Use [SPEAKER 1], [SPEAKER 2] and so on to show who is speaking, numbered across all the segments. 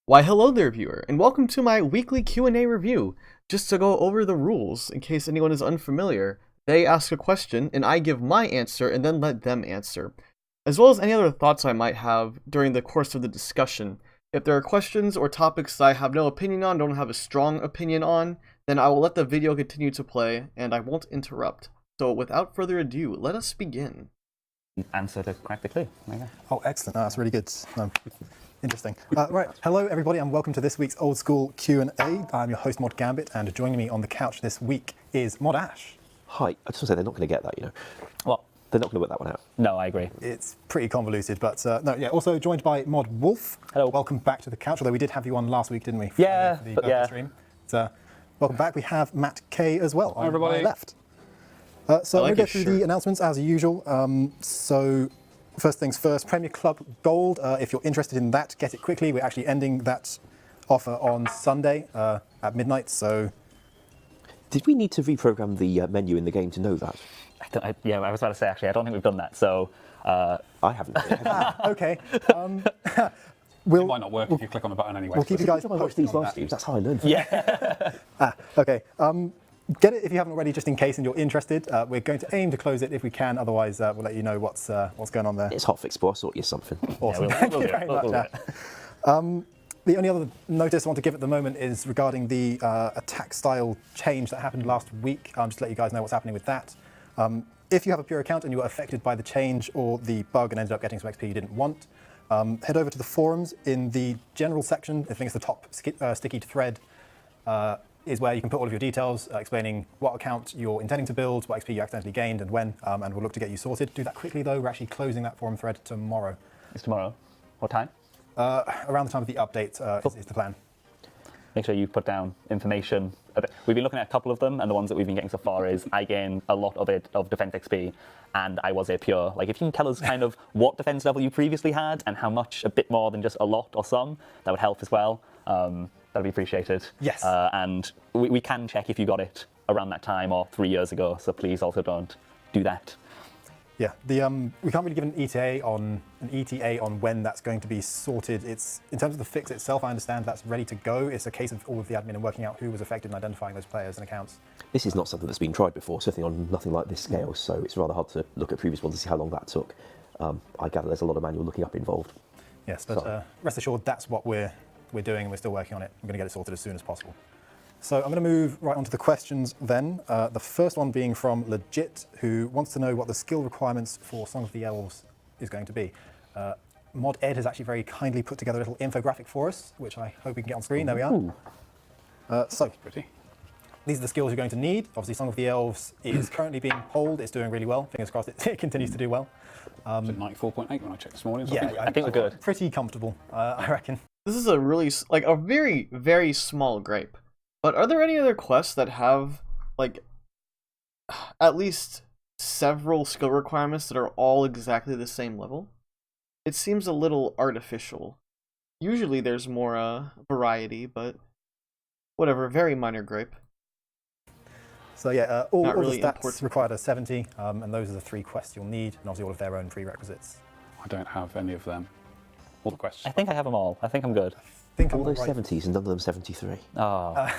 [SPEAKER 1] Why hello there viewer, and welcome to my weekly Q&A review. Just to go over the rules, in case anyone is unfamiliar, they ask a question, and I give my answer, and then let them answer, as well as any other thoughts I might have during the course of the discussion. If there are questions or topics that I have no opinion on, don't have a strong opinion on, then I will let the video continue to play, and I won't interrupt. So without further ado, let us begin.
[SPEAKER 2] Answer to crack the clue.
[SPEAKER 3] Oh, excellent. That's really good. Interesting. Right. Hello, everybody, and welcome to this week's Old School Q&A. I'm your host, Mod Gambit, and joining me on the couch this week is Mod Ash.
[SPEAKER 4] Hi. I just want to say they're not going to get that, you know.
[SPEAKER 2] What?
[SPEAKER 4] They're not going to work that one out.
[SPEAKER 2] No, I agree.
[SPEAKER 3] It's pretty convoluted, but no, yeah. Also joined by Mod Wolf.
[SPEAKER 2] Hello.
[SPEAKER 3] Welcome back to the couch, although we did have you on last week, didn't we?
[SPEAKER 2] Yeah,
[SPEAKER 3] For the
[SPEAKER 2] but yeah.
[SPEAKER 3] stream. So, welcome back. We have Matt K as well.
[SPEAKER 5] Hi, everybody.
[SPEAKER 3] On my left. So
[SPEAKER 1] like
[SPEAKER 3] we'll go
[SPEAKER 1] your
[SPEAKER 3] through
[SPEAKER 1] shirt.
[SPEAKER 3] the announcements as usual. So first things first, Premier Club Gold. If you're interested in that, get it quickly. We're actually ending that offer on Sunday at midnight. So
[SPEAKER 4] Did we need to reprogram the menu in the game to know that?
[SPEAKER 2] I was about to say, actually, I don't think we've done that, so...
[SPEAKER 4] I haven't.
[SPEAKER 3] okay.
[SPEAKER 5] It might not work if you click on the button anyway.
[SPEAKER 3] We'll keep you guys
[SPEAKER 4] I watch
[SPEAKER 3] posted
[SPEAKER 4] these
[SPEAKER 3] on
[SPEAKER 4] live
[SPEAKER 3] that.
[SPEAKER 4] streams. That's how I learn.
[SPEAKER 2] Yeah.
[SPEAKER 3] Okay. Get it if you haven't already, just in case and you're interested. We're going to aim to close it if we can. Otherwise, we'll let you know what's going on there.
[SPEAKER 4] It's hotfix, but I'll sort you something.
[SPEAKER 3] Awesome.
[SPEAKER 2] Yeah,
[SPEAKER 3] Thank
[SPEAKER 2] we'll
[SPEAKER 3] you
[SPEAKER 2] do it.
[SPEAKER 3] very
[SPEAKER 2] We'll
[SPEAKER 3] much.
[SPEAKER 2] do it.
[SPEAKER 3] The only other notice I want to give at the moment is regarding the attack style change that happened last week. Just to let you guys know what's happening with that. If you have a pure account and you were affected by the change or the bug and ended up getting some XP you didn't want, head over to the forums. In the general section, I think it's the top sticky thread, is where you can put all of your details explaining what account you're intending to build, what XP you accidentally gained and when, and we'll look to get you sorted. Do that quickly though, we're actually closing that forum thread tomorrow.
[SPEAKER 2] It's tomorrow. What time?
[SPEAKER 3] Around the time of the update is the plan.
[SPEAKER 2] Make sure you put down information. We've been looking at a couple of them, and the ones that we've been getting so far is I gain a lot of it of defense XP, and I was a pure. Like, if you can tell us kind of what defense level you previously had and how much, a bit more than just a lot or some, that would help as well. That'd be appreciated.
[SPEAKER 3] Yes.
[SPEAKER 2] And we can check if you got it around that time or 3 years ago, so please also don't do that.
[SPEAKER 3] Yeah, we can't really give an ETA on when that's going to be sorted. It's in terms of the fix itself, I understand that's ready to go. It's a case of all of the admin and working out who was affected and identifying those players and accounts.
[SPEAKER 4] This is not something that's been tried before, certainly on nothing like this scale, so it's rather hard to look at previous ones and see how long that took. I gather there's a lot of manual looking up involved.
[SPEAKER 3] Yes, but rest assured that's what we're doing and we're still working on it. I'm going to get it sorted as soon as possible. So I'm going to move right on to the questions then. The first one being from Legit, who wants to know what the skill requirements for Song of the Elves is going to be. Mod Ed has actually very kindly put together a little infographic for us, which I hope we can get on screen. There we are. So
[SPEAKER 5] Pretty.
[SPEAKER 3] these are the skills you're going to need. Obviously, Song of the Elves is currently being polled. It's doing really well. Fingers crossed it continues to do well.
[SPEAKER 5] Was it 94.8 when I checked this morning? So
[SPEAKER 3] Yeah,
[SPEAKER 2] I think we're good.
[SPEAKER 3] Pretty comfortable, I reckon.
[SPEAKER 1] This is a really, a very, very small gripe. But are there any other quests that have, like, at least several skill requirements that are all exactly the same level? It seems a little artificial. Usually there's more variety, but whatever, very minor gripe.
[SPEAKER 3] So yeah, all
[SPEAKER 1] really
[SPEAKER 3] the stats
[SPEAKER 1] important.
[SPEAKER 3] required are 70, and those are the 3 quests you'll need, and obviously all of their own prerequisites.
[SPEAKER 5] I don't have any of them. All the quests.
[SPEAKER 2] I think I have them all. I think I'm good.
[SPEAKER 3] I think
[SPEAKER 4] All
[SPEAKER 3] I'm
[SPEAKER 4] those
[SPEAKER 3] right.
[SPEAKER 4] 70s and none of them 73.
[SPEAKER 2] Oh.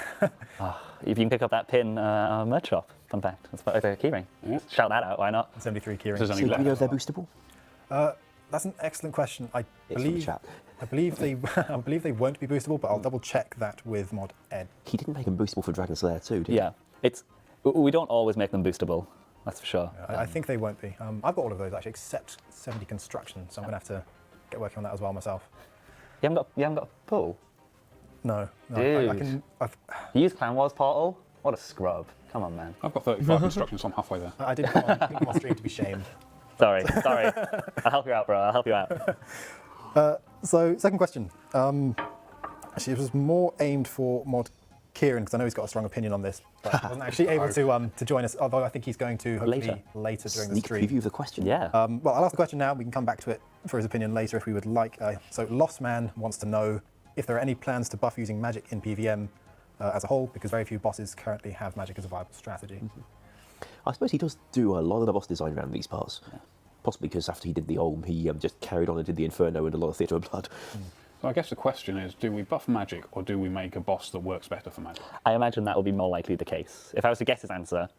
[SPEAKER 2] If you can pick up that pin our merch shop, fun fact. That's a keyring.
[SPEAKER 5] Yeah.
[SPEAKER 2] Shout that out, why not?
[SPEAKER 3] 73 keyring.
[SPEAKER 5] There's
[SPEAKER 4] So
[SPEAKER 5] only
[SPEAKER 4] do we know if they're
[SPEAKER 5] left.
[SPEAKER 4] boostable?
[SPEAKER 3] That's an excellent question. I
[SPEAKER 4] It's from the
[SPEAKER 3] believe
[SPEAKER 4] chat.
[SPEAKER 3] I believe they won't be boostable, but I'll double check that with Mod Ed.
[SPEAKER 4] He didn't make them boostable for Dragon Slayer too, did he?
[SPEAKER 2] Yeah. We don't always make them boostable, that's for sure.
[SPEAKER 3] I think they won't be. I've got all of those actually, except 70 construction, so I'm going to have to get working on that as well myself.
[SPEAKER 2] You haven't got a pull?
[SPEAKER 3] No, I
[SPEAKER 2] Dude.
[SPEAKER 3] can.
[SPEAKER 2] You use Clan Wars Portal? What a scrub. Come on, man.
[SPEAKER 5] I've got 35 instructions, so I'm halfway there.
[SPEAKER 3] I didn't come on stream to be shamed.
[SPEAKER 2] Sorry. I'll help you out, bro. I'll help you out.
[SPEAKER 3] So, second question. Actually, it was more aimed for Mod Kieran, because I know he's got a strong opinion on this, but he wasn't actually able to join us, although I think he's going to hopefully later during the
[SPEAKER 4] Sneak
[SPEAKER 3] stream.
[SPEAKER 4] preview of the question.
[SPEAKER 2] Yeah.
[SPEAKER 3] Well, I'll ask the question now. We can come back to it for his opinion later if we would like. So Lost Man wants to know if there are any plans to buff using magic in PVM as a whole, because very few bosses currently have magic as a viable strategy.
[SPEAKER 4] I suppose he does do a lot of the boss design around these parts. Possibly because after he did the Olm, he just carried on and did the Inferno and a lot of Theatre of Blood.
[SPEAKER 5] So I guess the question is, do we buff magic or do we make a boss that works better for magic?
[SPEAKER 2] I imagine that will be more likely the case. If I was to guess his answer,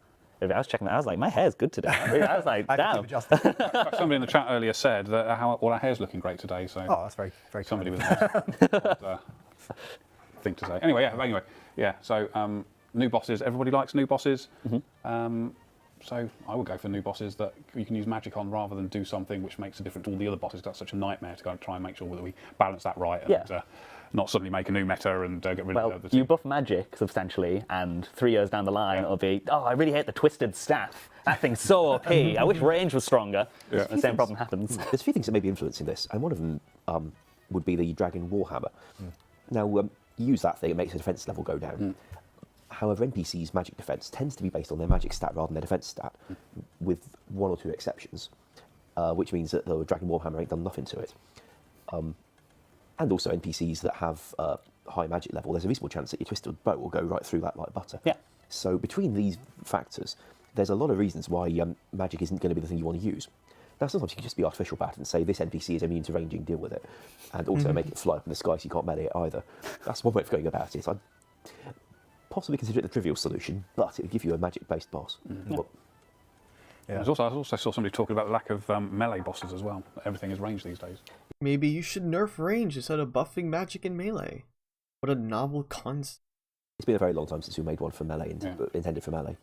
[SPEAKER 2] if I was checking that, I was like, my hair's good today. I was like,
[SPEAKER 3] I can
[SPEAKER 2] damn.
[SPEAKER 3] keep adjusting.
[SPEAKER 5] In fact, somebody in the chat earlier said that all our hair's looking great today. So
[SPEAKER 3] Oh, that's very, very
[SPEAKER 5] somebody
[SPEAKER 3] kind.
[SPEAKER 5] was thing to say. Anyway, yeah. So new bosses. Everybody likes new bosses. So I would go for new bosses that you can use magic on rather than do something which makes a difference to all the other bosses. That's such a nightmare to go and try and make sure that we balance that right and not suddenly make a new meta and get rid of the other two.
[SPEAKER 2] You buff magic substantially, and 3 years down the line, it'll be, oh, I really hate the twisted staff. That thing's so OP. I wish range was stronger.
[SPEAKER 5] Yeah.
[SPEAKER 2] The same problem happens.
[SPEAKER 4] There's a few things that may be influencing this, and one of them would be the Dragon Warhammer. Now, you use that thing, it makes the defense level go down. However, NPC's magic defense tends to be based on their magic stat rather than their defense stat, with 1 or 2 exceptions, which means that the Dragon Warhammer ain't done nothing to it. And also NPCs that have high magic level, there's a reasonable chance that your twisted bow will go right through that like butter.
[SPEAKER 2] Yeah.
[SPEAKER 4] So between these factors, there's a lot of reasons why magic isn't going to be the thing you want to use. Now, sometimes you can just be artificial about it and say, this NPC is immune to ranging, deal with it. And also make it fly up in the sky so you can't melee it either. That's one way of going about it. I'd possibly consider it the trivial solution, but it would give you a magic-based boss. Well,
[SPEAKER 5] I also saw somebody talking about the lack of melee bosses as well. Everything is ranged these days.
[SPEAKER 1] Maybe you should nerf range instead of buffing magic in melee. What a novel concept.
[SPEAKER 4] it's been a very long time since we made one for melee, intended for melee.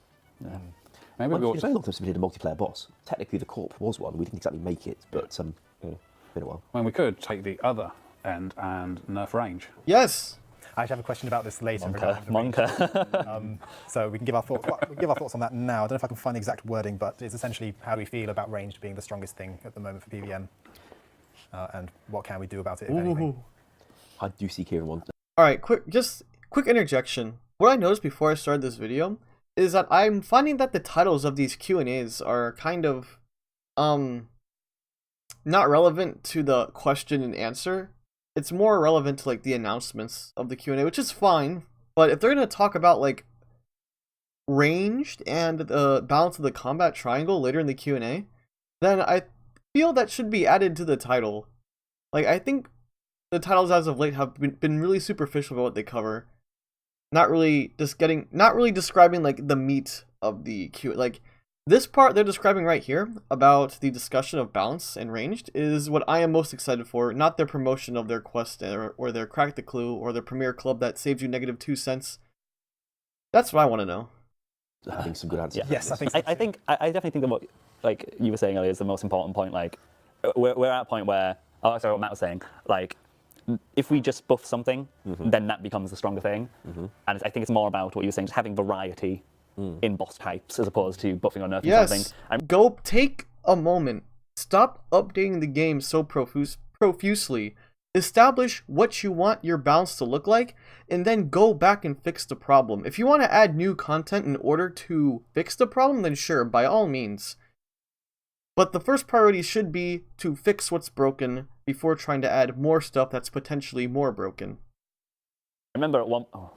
[SPEAKER 5] Maybe
[SPEAKER 4] Well,
[SPEAKER 5] we ought
[SPEAKER 4] it's a very long time since we did a multiplayer boss. Technically, the Corp was one. We didn't exactly make it, but been a while.
[SPEAKER 5] when we could take the other end and nerf range.
[SPEAKER 1] Yes!
[SPEAKER 3] I actually have a question about this later. regarding the range.
[SPEAKER 2] Monka.
[SPEAKER 3] So we can give our thoughts. Well, we can give our thoughts on that now. I don't know if I can find the exact wording, but it's essentially how do we feel about ranged being the strongest thing at the moment for PvM, and what can we do about it, if anything.
[SPEAKER 4] I do see Kieran one.
[SPEAKER 1] Alright, quick interjection. What I noticed before I started this video is that I'm finding that the titles of these Q&As are kind of not relevant to the question and answer. It's more relevant to like the announcements of the Q&A, which is fine. But if they're going to talk about like ranged and the balance of the combat triangle later in the Q&A, then I feel that should be added to the title. Like, I think the titles as of late have been really superficial about what they cover. Not really describing like the meat of the Q. Like, this part they're describing right here about the discussion of balance and ranged is what I am most excited for, not their promotion of their quest or their crack the clue or their premier club that saves you -2 cents. That's what I want to know.
[SPEAKER 4] Having some good answers.
[SPEAKER 3] Yes, I think so.
[SPEAKER 2] I definitely think that what, like you were saying earlier, is the most important point. Like, we're at a point where, oh, sorry, what Matt was saying, like, if we just buff something, then that becomes the stronger thing. And I think it's more about what you were saying, just having variety in boss types as opposed to buffing or nerfing something. And
[SPEAKER 1] Go take a moment. Stop updating the game so profusely. Establish what you want your balance to look like, and then go back and fix the problem. If you want to add new content in order to fix the problem, then sure, by all means. But the first priority should be to fix what's broken before trying to add more stuff that's potentially more broken.
[SPEAKER 2] I remember at one... Oh.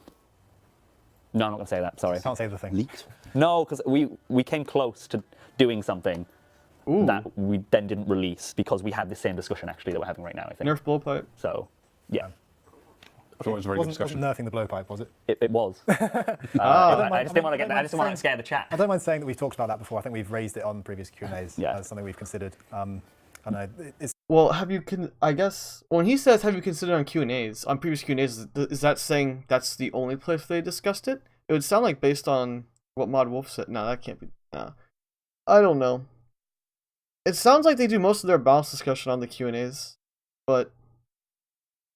[SPEAKER 2] No, I'm not going to say that, sorry.
[SPEAKER 3] Can't say the thing.
[SPEAKER 4] Leaked.
[SPEAKER 2] No, because we came close to doing something that we then didn't release because we had the same discussion actually that we're having right now, I think.
[SPEAKER 1] Nerf blowpipe.
[SPEAKER 2] So, yeah.
[SPEAKER 5] I thought it was a very good discussion.
[SPEAKER 3] Wasn't nerfing the blowpipe, was it?
[SPEAKER 2] It was. I just didn't want to scare the chat.
[SPEAKER 3] I don't mind saying that we've talked about that before. I think we've raised it on previous Q&As
[SPEAKER 2] Yeah.
[SPEAKER 3] as something we've considered. I know it's
[SPEAKER 1] Well, I guess when he says have you considered on Q&As, on previous Q&As, is that saying that's the only place they discussed it? It would sound like based on what Mod Wolf said. No, that can't be. No. I don't know. It sounds like they do most of their balance discussion on the Q&As, but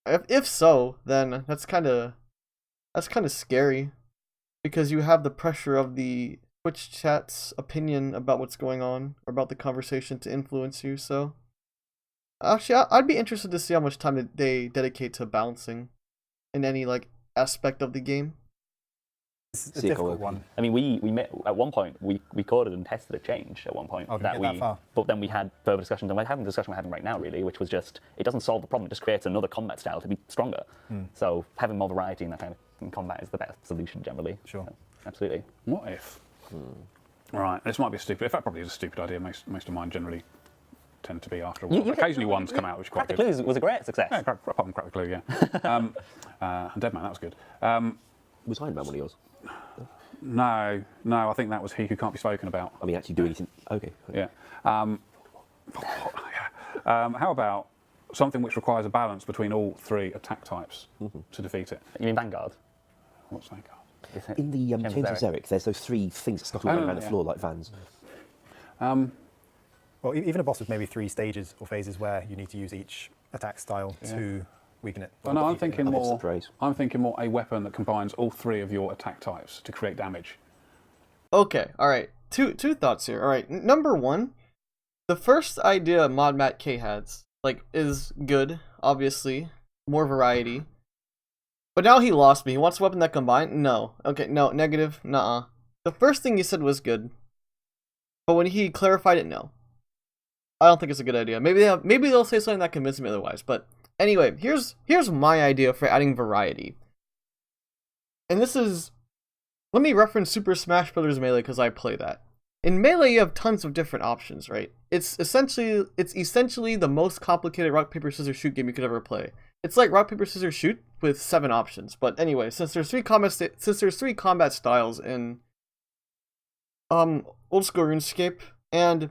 [SPEAKER 1] if so, then that's kind of scary because you have the pressure of the Twitch chat's opinion about what's going on or about the conversation to influence you. So actually, I'd be interested to see how much time they dedicate to balancing in any like aspect of the game.
[SPEAKER 3] a difficult one.
[SPEAKER 2] I mean, we met at one point. We coded and tested a change at one point.
[SPEAKER 3] Oh, did we get that far?
[SPEAKER 2] But then we had further discussions, and we're having the discussion we're having right now, really, which was just it doesn't solve the problem. It just creates another combat style to be stronger. So having more variety in that kind of combat is the best solution generally.
[SPEAKER 3] Sure.
[SPEAKER 2] So, absolutely.
[SPEAKER 5] What if? Right, this might be a stupid. In fact, probably is a stupid idea. Most of mine generally tend to be after a while. Occasionally ones come out, which is quite
[SPEAKER 2] Crack
[SPEAKER 5] good.
[SPEAKER 2] the Clues was a great success.
[SPEAKER 5] Yeah, apart from Crack the Clue, yeah. And Dead Man, that was good.
[SPEAKER 4] Was Iron Man one of yours?
[SPEAKER 5] No, I think that was He Who Can't Be Spoken About.
[SPEAKER 4] I mean, actually do anything. Okay.
[SPEAKER 5] Yeah. How about something which requires a balance between all 3 attack types to defeat it?
[SPEAKER 2] You mean Vanguard?
[SPEAKER 5] What's Vanguard?
[SPEAKER 4] In the Chains of Xeric, there's those 3 things that scuttle around the floor like vans.
[SPEAKER 3] Well, even a boss with maybe 3 stages or phases where you need to use each attack style to weaken it.
[SPEAKER 5] Well, no, I'm thinking more.
[SPEAKER 4] Phrase.
[SPEAKER 5] I'm thinking more a weapon that combines all 3 of your attack types to create damage.
[SPEAKER 1] Okay, all right. Two thoughts here. All right, number 1, the first idea Mod Matt K has is good. Obviously, more variety. But now he lost me. He wants a weapon that combined. No. Okay, no. Negative. Nuh-uh. The first thing he said was good, but when he clarified it, no. I don't think it's a good idea. Maybe they'll say something that convinces me otherwise. But anyway, here's my idea for adding variety. And this is, let me reference Super Smash Bros. Melee because I play that. In Melee, you have tons of different options, right? It's essentially the most complicated rock paper scissors shoot game you could ever play. It's like rock paper scissors shoot with 7 options. But anyway, since there's 3 combat styles in old school RuneScape, and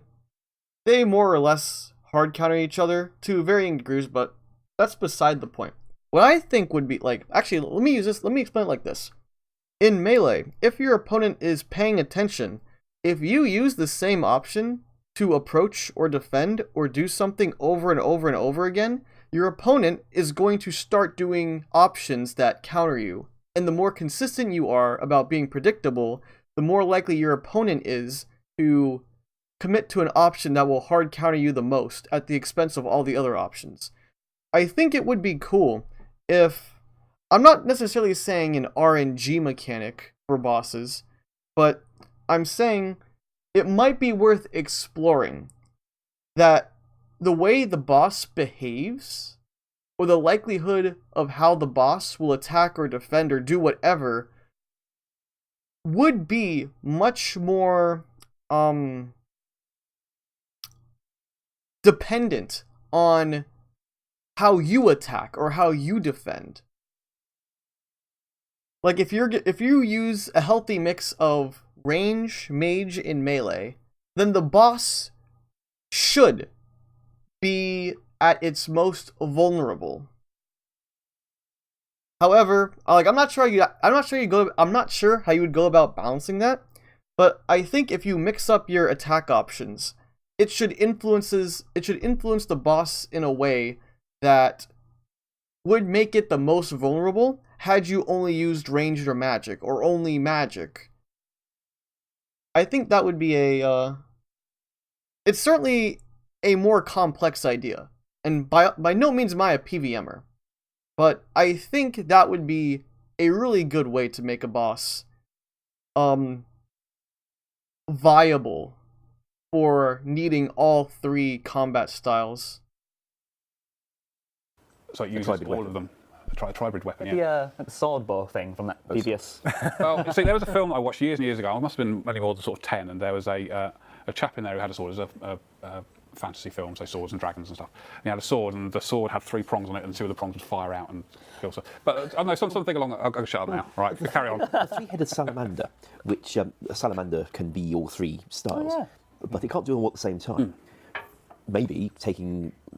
[SPEAKER 1] they more or less hard counter each other to varying degrees, but that's beside the point. What I think would be actually, let me explain it like this. In Melee, if your opponent is paying attention, if you use the same option to approach or defend or do something over and over and over again, your opponent is going to start doing options that counter you. And the more consistent you are about being predictable, the more likely your opponent is to commit to an option that will hard counter you the most at the expense of all the other options. I think it would be cool if, I'm not necessarily saying an RNG mechanic for bosses, but I'm saying it might be worth exploring that the way the boss behaves, or the likelihood of how the boss will attack or defend or do whatever, would be much more dependent on how you attack or how you defend. Like if you use a healthy mix of range, mage, and melee, then the boss should be at its most vulnerable. However, I'm not sure how you would go about balancing that, but I think if you mix up your attack options, it should influence the boss in a way that would make it the most vulnerable had you only used ranged or magic, or only magic. I think that would be it's certainly a more complex idea, and by no means am I a PVMer, but I think that would be a really good way to make a boss viable for needing all 3 combat styles.
[SPEAKER 5] So it uses all of them. A tribrid weapon, yeah.
[SPEAKER 2] Yeah, like the sword bow thing from that previous.
[SPEAKER 5] Well, see, there was a film I watched years and years ago. I must have been only more than sort of 10, and there was a chap in there who had a sword. It was a fantasy film, so swords and dragons and stuff. And he had a sword, and the sword had 3 prongs on it, and 2 of the prongs would fire out and kill. But I don't know, something along. I'll shut up now. Right, carry on.
[SPEAKER 4] A 3-headed salamander, which a salamander can be all 3 styles, but it can't do them all at the same time. Maybe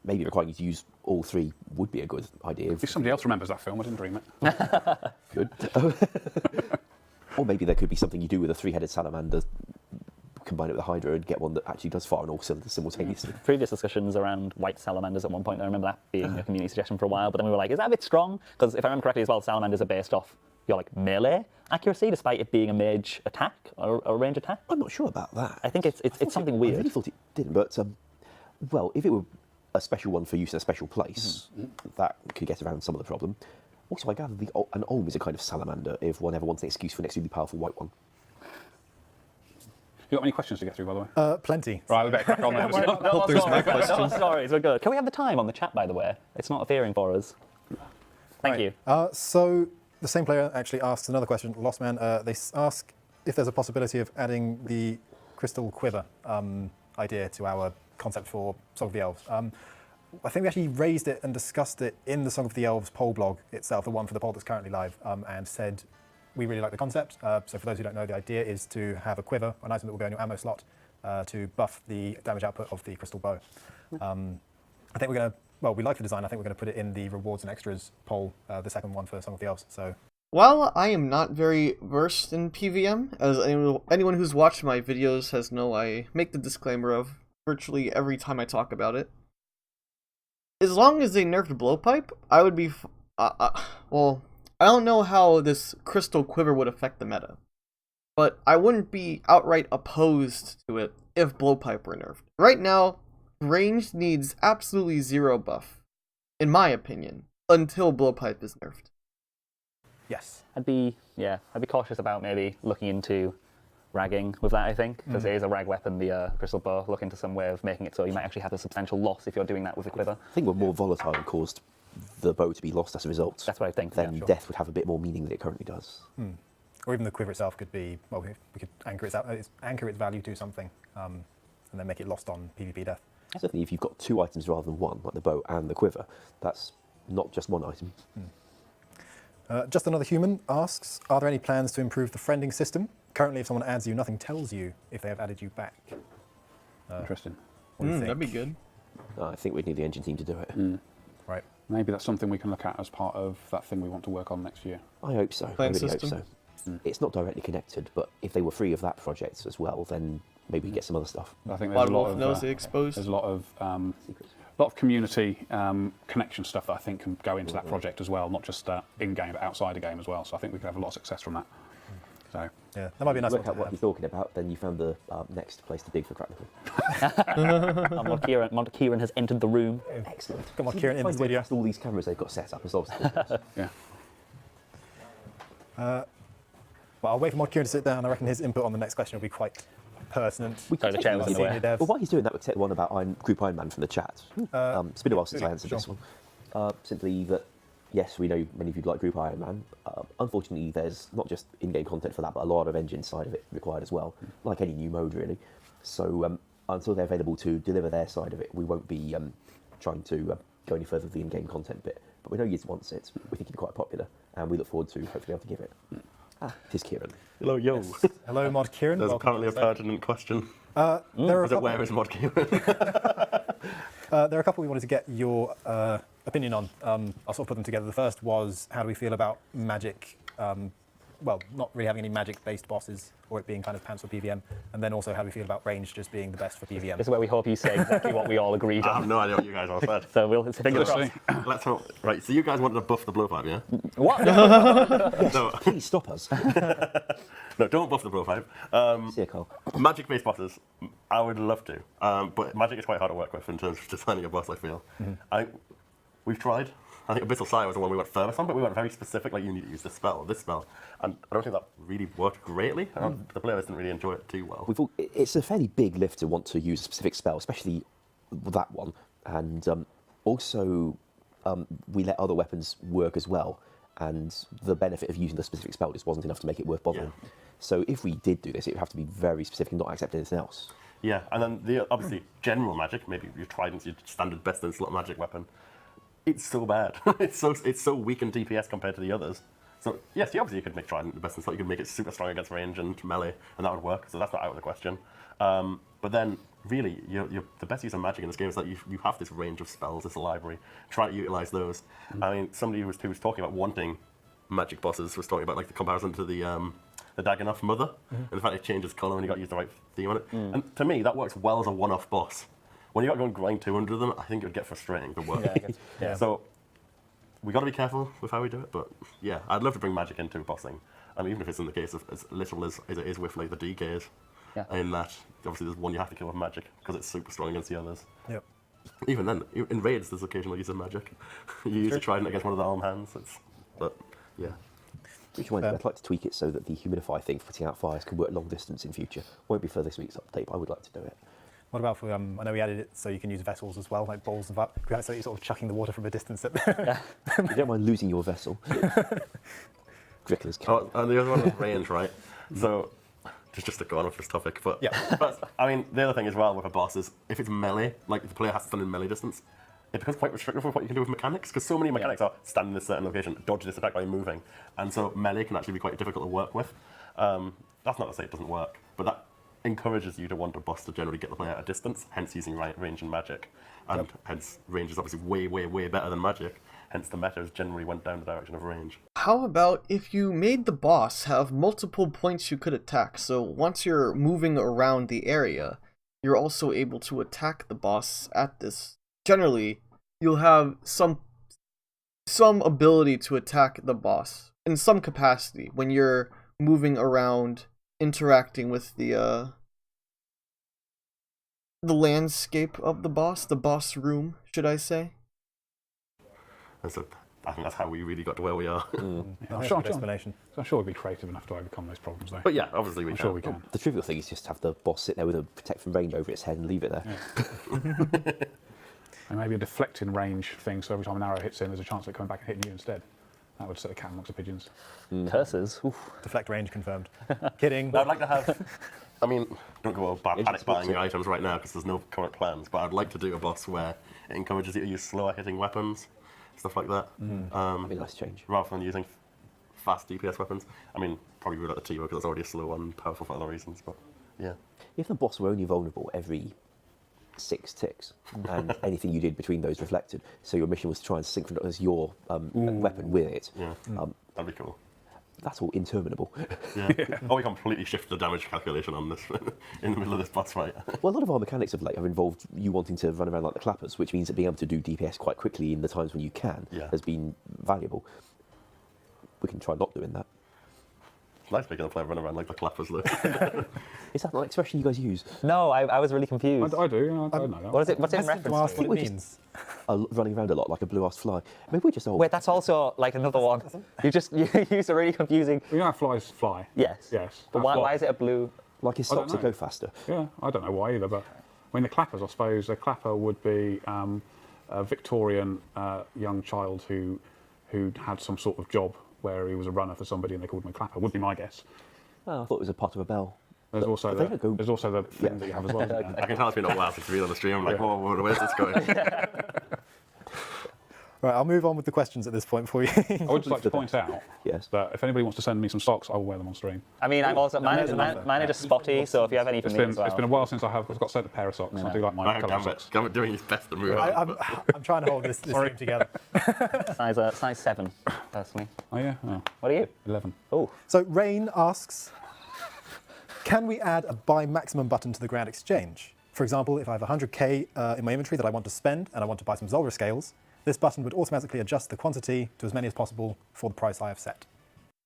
[SPEAKER 4] requiring you to use all 3 would be a good idea.
[SPEAKER 5] If somebody else remembers that film, I didn't dream it.
[SPEAKER 4] Good. Or maybe there could be something you do with a 3-headed salamander, combine it with a hydra and get one that actually does fire on all cylinders simultaneously.
[SPEAKER 2] Previous discussions around white salamanders at one point, I remember that being a community suggestion for a while, but then we were like, is that a bit strong? Because if I remember correctly as well, salamanders are based off your melee accuracy, despite it being a mage attack or a range attack.
[SPEAKER 4] I'm not sure about that.
[SPEAKER 2] I think it's something weird.
[SPEAKER 4] I really thought it didn't, but well, if it were a special one for use in a special place, that could get around some of the problem. Also, I gather an Olm is a kind of salamander if one ever wants an excuse for an extremely powerful white one.
[SPEAKER 5] You got any questions to get through, by the way?
[SPEAKER 3] Plenty.
[SPEAKER 5] Right, we better crack on then.
[SPEAKER 1] Hope there's no questions.
[SPEAKER 2] Sorry, we're good. Can we have the time on the chat, by the way? It's not appearing for us. Thank you.
[SPEAKER 3] So the same player actually asked another question, Lost Man. They ask if there's a possibility of adding the crystal quiver idea to our concept for Song of the Elves. I think we actually raised it and discussed it in the Song of the Elves poll blog itself, the one for the poll that's currently live, and said we really like the concept. So for those who don't know, the idea is to have a quiver, an item that will go in your ammo slot, to buff the damage output of the crystal bow. I think we're going to, well, we like the design. I think we're going to put it in the rewards and extras poll, the second one for Song of the Elves. So.
[SPEAKER 1] While I am not very versed in PVM, as anyone who's watched my videos has known, I make the disclaimer of virtually every time I talk about it. As long as they nerfed Blowpipe, I would be... well, I don't know how this Crystal Quiver would affect the meta, but I wouldn't be outright opposed to it if Blowpipe were nerfed. Right now, ranged needs absolutely zero buff, in my opinion, until Blowpipe is nerfed.
[SPEAKER 3] Yes.
[SPEAKER 2] I'd be cautious about maybe looking into ragging with that, I think, because it is a rag weapon, the crystal bow. Look into some way of making it so you might actually have a substantial loss if you're doing that with a quiver.
[SPEAKER 4] I think we're more volatile and caused the bow to be lost as a result.
[SPEAKER 2] That's what I think.
[SPEAKER 4] Then death would have a bit more meaning than it currently does.
[SPEAKER 3] Or even the quiver itself could be, well, we could anchor its value to something, and then make it lost on PvP death.
[SPEAKER 4] Certainly, if you've got two items rather than one, like the bow and the quiver, that's not just one item.
[SPEAKER 3] Just Another Human asks, are there any plans to improve the friending system? Currently, if someone adds you, nothing tells you if they have added you back.
[SPEAKER 5] Interesting.
[SPEAKER 3] What do you think?
[SPEAKER 1] That'd be good.
[SPEAKER 4] I think we'd need the engine team to do it.
[SPEAKER 3] Right.
[SPEAKER 5] Maybe that's something we can look at as part of that thing we want to work on next year.
[SPEAKER 4] I hope so.
[SPEAKER 1] Plan
[SPEAKER 4] I really
[SPEAKER 1] system.
[SPEAKER 4] hope so. It's not directly connected, but if they were free of that project as well, then maybe we get some other stuff.
[SPEAKER 5] I think
[SPEAKER 1] Wild
[SPEAKER 5] there's a lot
[SPEAKER 1] Wolf
[SPEAKER 5] of
[SPEAKER 1] knows they exposed.
[SPEAKER 5] there's a lot of community connection stuff that I think can go into that project as well, not just in game but outside the game as well. So I think we could have a lot of success from that. So
[SPEAKER 3] Yeah, that might be a nice one
[SPEAKER 4] Work
[SPEAKER 3] to
[SPEAKER 4] out what
[SPEAKER 3] have.
[SPEAKER 4] you're talking about, then you found the next place to dig for Crackle.
[SPEAKER 2] Mod Kieran has entered the room.
[SPEAKER 4] Excellent.
[SPEAKER 3] Come on, Kieran, in the
[SPEAKER 4] Find way
[SPEAKER 3] studio.
[SPEAKER 4] past all these cameras they've got set up as obstacles.
[SPEAKER 5] yeah.
[SPEAKER 3] Well, I'll wait for Mod Kieran to sit down. I reckon his input on the next question will be quite pertinent.
[SPEAKER 2] Sorry, the chair was in the way.
[SPEAKER 3] Senior devs.
[SPEAKER 4] Well, while he's doing that, we'll take one about Group Iron Man from the chat. It's been a while since I answered this
[SPEAKER 3] sure.
[SPEAKER 4] one. Simply that, yes, we know many of you like Group Iron Man. Unfortunately, there's not just in-game content for that, but a lot of engine side of it required as well, like any new mode, really. So until they're available to deliver their side of it, we won't be trying to go any further with the in-game content bit. But we know you wants it. We think it'll be quite popular, and we look forward to hopefully being able to give it. It is Kieran.
[SPEAKER 6] Hello, yo.
[SPEAKER 3] Hello, Mod Kieran.
[SPEAKER 6] There's
[SPEAKER 3] Welcome
[SPEAKER 6] apparently a
[SPEAKER 3] to the show.
[SPEAKER 6] pertinent question.
[SPEAKER 3] There are a
[SPEAKER 6] Is it
[SPEAKER 3] couple-
[SPEAKER 6] where is Mod Kieran?
[SPEAKER 3] There are a couple we wanted to get your opinion on. I'll sort of put them together. The first was, how do we feel about magic? Well, not really having any magic-based bosses, or it being kind of pants for PVM. And then also, how do we feel about range just being the best for PVM?
[SPEAKER 2] This is where we hope you say exactly what we all agreed
[SPEAKER 6] I
[SPEAKER 2] on.
[SPEAKER 6] have no idea what you guys all said.
[SPEAKER 2] So we'll fingers
[SPEAKER 5] Let's
[SPEAKER 2] crossed.
[SPEAKER 5] see.
[SPEAKER 6] Let's hope. Right, so you guys wanted to buff the blowpipe, yeah?
[SPEAKER 2] What?
[SPEAKER 6] No,
[SPEAKER 4] Please stop us.
[SPEAKER 6] no, don't buff the blowpipe.
[SPEAKER 4] See ya, Carl.
[SPEAKER 6] Magic-based bosses, I would love to, but magic is quite hard to work with in terms of designing a boss, I feel. We've tried. I think Abyssal Sire was the one we went furthest on, but we went very specific, like you need to use this spell, and I don't think that really worked greatly. The players didn't really enjoy it too well.
[SPEAKER 4] It's a fairly big lift to want to use a specific spell, especially that one. And also, we let other weapons work as well. And the benefit of using the specific spell just wasn't enough to make it worth bothering.
[SPEAKER 6] Yeah.
[SPEAKER 4] So if we did do this, it would have to be very specific and not accept anything else.
[SPEAKER 6] Yeah, and then obviously general magic, maybe your trident's your standard best in slot magic weapon. It's so bad. it's so weak in DPS compared to the others. So yes, obviously you could make trident the best in slot. You could make it super strong against range and melee, and that would work. So that's not out of the question. But then really, the best use of magic in this game is that you have this range of spells, this library. Try to utilize those. I mean, somebody who was talking about wanting magic bosses was talking about like the comparison to the Dagannoth Mother, and the fact it changes color when you got to use the right theme on it. And to me, that works well as a one-off boss. When you got to go and grind 200 of them, I think it would get frustrating to work.
[SPEAKER 3] Yeah.
[SPEAKER 6] So we got to be careful with how we do it. But yeah, I'd love to bring magic into bossing. I mean, even if it's in the case of as literal as it is with like the DKs, in that obviously there's one you have to kill with magic because it's super strong against the others.
[SPEAKER 3] Yep.
[SPEAKER 6] Even then, in raids, there's occasional use of magic. You use the trident against one of the arm hands. But yeah.
[SPEAKER 4] Which reminds me, I'd like to tweak it so that the humidify thing for putting out fires can work long distance in future. Won't be for this week's update, but I would like to do it.
[SPEAKER 3] What about for, I know we added it so you can use vessels as well, like bowls of up. So you're sort of chucking the water from a distance.
[SPEAKER 4] You don't mind losing your vessel. Grickler's
[SPEAKER 6] Oh, and the other one was range, right? So just to go on with this topic, but
[SPEAKER 3] Yeah.
[SPEAKER 6] but I mean, the other thing as well with a boss is if it's melee, like the player has to stand in melee distance, it becomes quite restrictive with what you can do with mechanics, because so many mechanics are stand in a certain location, dodge this attack by moving, and so melee can actually be quite difficult to work with. That's not to say it doesn't work, but that encourages you to want a boss to generally get the player at a distance, hence using range and magic. And hence, range is obviously way, way, way better than magic. Hence, the meta has generally went down the direction of range.
[SPEAKER 1] How about if you made the boss have multiple points you could attack? So once you're moving around the area, you're also able to attack the boss at this. Generally, you'll have some ability to attack the boss in some capacity when you're moving around, interacting with the landscape of the boss room, should I say?
[SPEAKER 6] And so I think that's how we really got to where we are.
[SPEAKER 3] I'm sure explanation.
[SPEAKER 5] I'm sure we'll be creative enough to overcome those problems, though.
[SPEAKER 6] But yeah, obviously we
[SPEAKER 5] I'm
[SPEAKER 6] can.
[SPEAKER 5] sure we can.
[SPEAKER 4] The trivial thing is just have the boss sit there with a protect from range over its head and leave it there.
[SPEAKER 5] And maybe a deflecting range thing, so every time an arrow hits in, there's a chance of it coming back and hitting you instead. That would set the cat amongst the pigeons.
[SPEAKER 2] Curses. Oof.
[SPEAKER 3] Deflect range confirmed. Kidding.
[SPEAKER 6] I'd like to have. I mean, don't go panic
[SPEAKER 4] just
[SPEAKER 6] buying
[SPEAKER 4] puts
[SPEAKER 6] your items right now because there's no current plans. But I'd like to do a boss where it encourages you to use slower hitting weapons, stuff like that,
[SPEAKER 4] That'd be a nice change.
[SPEAKER 6] rather than using fast DPS weapons. I mean, probably rule out the Tivo because it's already a slow one, powerful for other reasons. But yeah,
[SPEAKER 4] If the boss were only vulnerable every 6 ticks, and anything you did between those reflected, so your mission was to try and synchronize your weapon with it,
[SPEAKER 6] yeah, that'd be cool.
[SPEAKER 4] that's all interminable.
[SPEAKER 6] Yeah. Or we completely shift the damage calculation on this in the middle of this boss fight.
[SPEAKER 4] Well, a lot of our mechanics of late have involved you wanting to run around like the clappers, which means that being able to do DPS quite quickly in the times when you can has been valuable. We can try not doing that.
[SPEAKER 6] It's nice making the player run around like the clappers look.
[SPEAKER 4] Is that not an expression you guys use?
[SPEAKER 2] No, I was really confused.
[SPEAKER 5] I do, yeah, I know that.
[SPEAKER 2] What is it? What's it in
[SPEAKER 3] Hesitant to
[SPEAKER 2] reference
[SPEAKER 3] ask
[SPEAKER 2] to?
[SPEAKER 3] what it means.
[SPEAKER 4] Running around a lot like a blue-ass fly. Maybe we're just old.
[SPEAKER 2] Wait, that's also like another one. You use a really confusing.
[SPEAKER 5] You know how flies fly?
[SPEAKER 2] Yes.
[SPEAKER 5] Yes.
[SPEAKER 2] But why is it a blue?
[SPEAKER 4] Like his
[SPEAKER 5] I don't
[SPEAKER 4] stops that
[SPEAKER 5] know.
[SPEAKER 4] go faster.
[SPEAKER 5] Yeah, I don't know why either, but I mean, the clappers, I suppose, a clapper would be a Victorian young child who had some sort of job where he was a runner for somebody and they called him a clapper, would be my guess.
[SPEAKER 4] Oh, I thought it was a part of a bell.
[SPEAKER 5] There's also
[SPEAKER 4] they don't go-
[SPEAKER 5] the thing that you have as well. Isn't there?
[SPEAKER 6] I can tell it's been a while since we've been on the stream. I'm like, whoa, where's this going?
[SPEAKER 3] Right, I'll move on with the questions at this point for you.
[SPEAKER 5] I would just like to point out
[SPEAKER 4] Yes.
[SPEAKER 5] that if anybody wants to send me some socks, I will wear them on stream.
[SPEAKER 2] I mean, I'm also mine are just spotty. So if you have any for me as well.
[SPEAKER 5] It's been a while since I've got sent a pair of socks. I do like my colour socks.
[SPEAKER 6] Gambit doing his best to move.
[SPEAKER 3] I'm trying to hold this stream together.
[SPEAKER 2] Size 7, personally.
[SPEAKER 5] Oh yeah, oh,
[SPEAKER 2] What are you?
[SPEAKER 5] 11.
[SPEAKER 2] Oh,
[SPEAKER 3] So Rain asks, can we add a buy maximum button to the Grand Exchange? For example, if I have 100k in my inventory that I want to spend and I want to buy some Zulrah scales, this button would automatically adjust the quantity to as many as possible for the price I have set.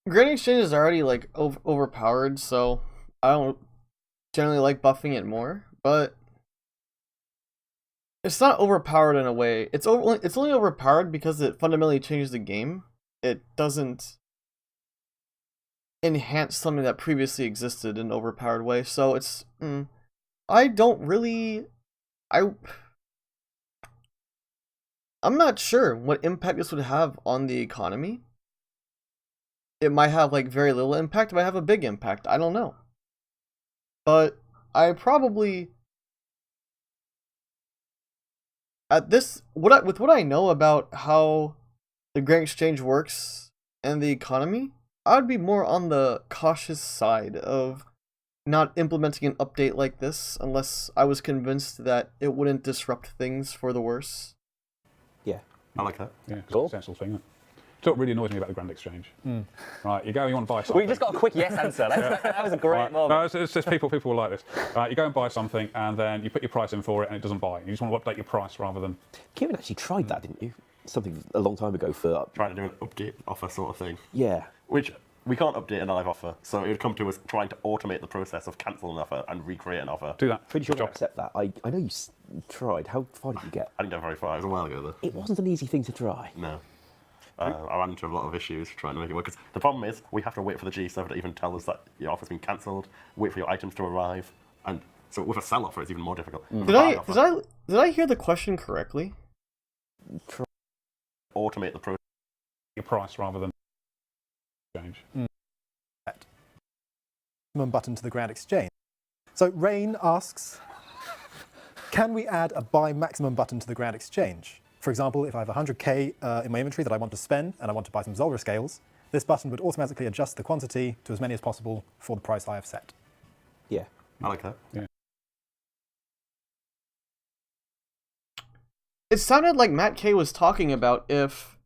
[SPEAKER 1] Grand Exchange is already like overpowered, so I don't generally like buffing it more. But it's not overpowered in a way. It's only overpowered because it fundamentally changes the game. It doesn't enhance something that previously existed in an overpowered way. So it's I'm not sure what impact this would have on the economy. It might have like very little impact, it might have a big impact, I don't know. But I probably with what I know about how the Grand Exchange works and the economy, I would be more on the cautious side of not implementing an update like this unless I was convinced that it wouldn't disrupt things for the worse.
[SPEAKER 4] Yeah.
[SPEAKER 6] I like that.
[SPEAKER 5] Yeah, it's
[SPEAKER 2] Cool.
[SPEAKER 5] a sensible thing. Isn't it? So what really annoys me about the Grand Exchange. Right, you go, you want to buy something.
[SPEAKER 2] we just got a quick yes answer. That was a great
[SPEAKER 5] Right.
[SPEAKER 2] moment.
[SPEAKER 5] No, it's just people will like this. Right, you go and buy something, and then you put your price in for it, and it doesn't buy. You just want to update your price rather than.
[SPEAKER 4] Kieran actually tried that, didn't you? Something a long time ago for...
[SPEAKER 6] Trying to do an update offer sort of thing.
[SPEAKER 4] Yeah.
[SPEAKER 6] Which we can't update a live offer, so it would come to us trying to automate the process of cancelling an offer and recreate an offer.
[SPEAKER 5] Do that.
[SPEAKER 4] Pretty sure
[SPEAKER 5] Good
[SPEAKER 4] I
[SPEAKER 5] job.
[SPEAKER 4] accept that. I know you tried. How far did you get?
[SPEAKER 6] I didn't get very far. It was a while ago, though.
[SPEAKER 4] It wasn't an easy thing to try.
[SPEAKER 6] No. I ran into a lot of issues trying to make it work. 'Cause the problem is, we have to wait for the G server to even tell us that your offer's been cancelled, wait for your items to arrive, and so with a sell offer, it's even more difficult. With a buy offer,
[SPEAKER 1] Did I hear the question correctly?
[SPEAKER 6] automate the process.
[SPEAKER 5] Your price rather than change.
[SPEAKER 3] maximum button to the Grand Exchange. So Rain asks, can we add a buy maximum button to the Grand Exchange? For example, if I have 100k in my inventory that I want to spend and I want to buy some Zolra scales, this button would automatically adjust the quantity to as many as possible for the price I have set.
[SPEAKER 4] Yeah.
[SPEAKER 6] I like that.
[SPEAKER 5] Yeah.
[SPEAKER 1] It sounded like Matt K was talking about if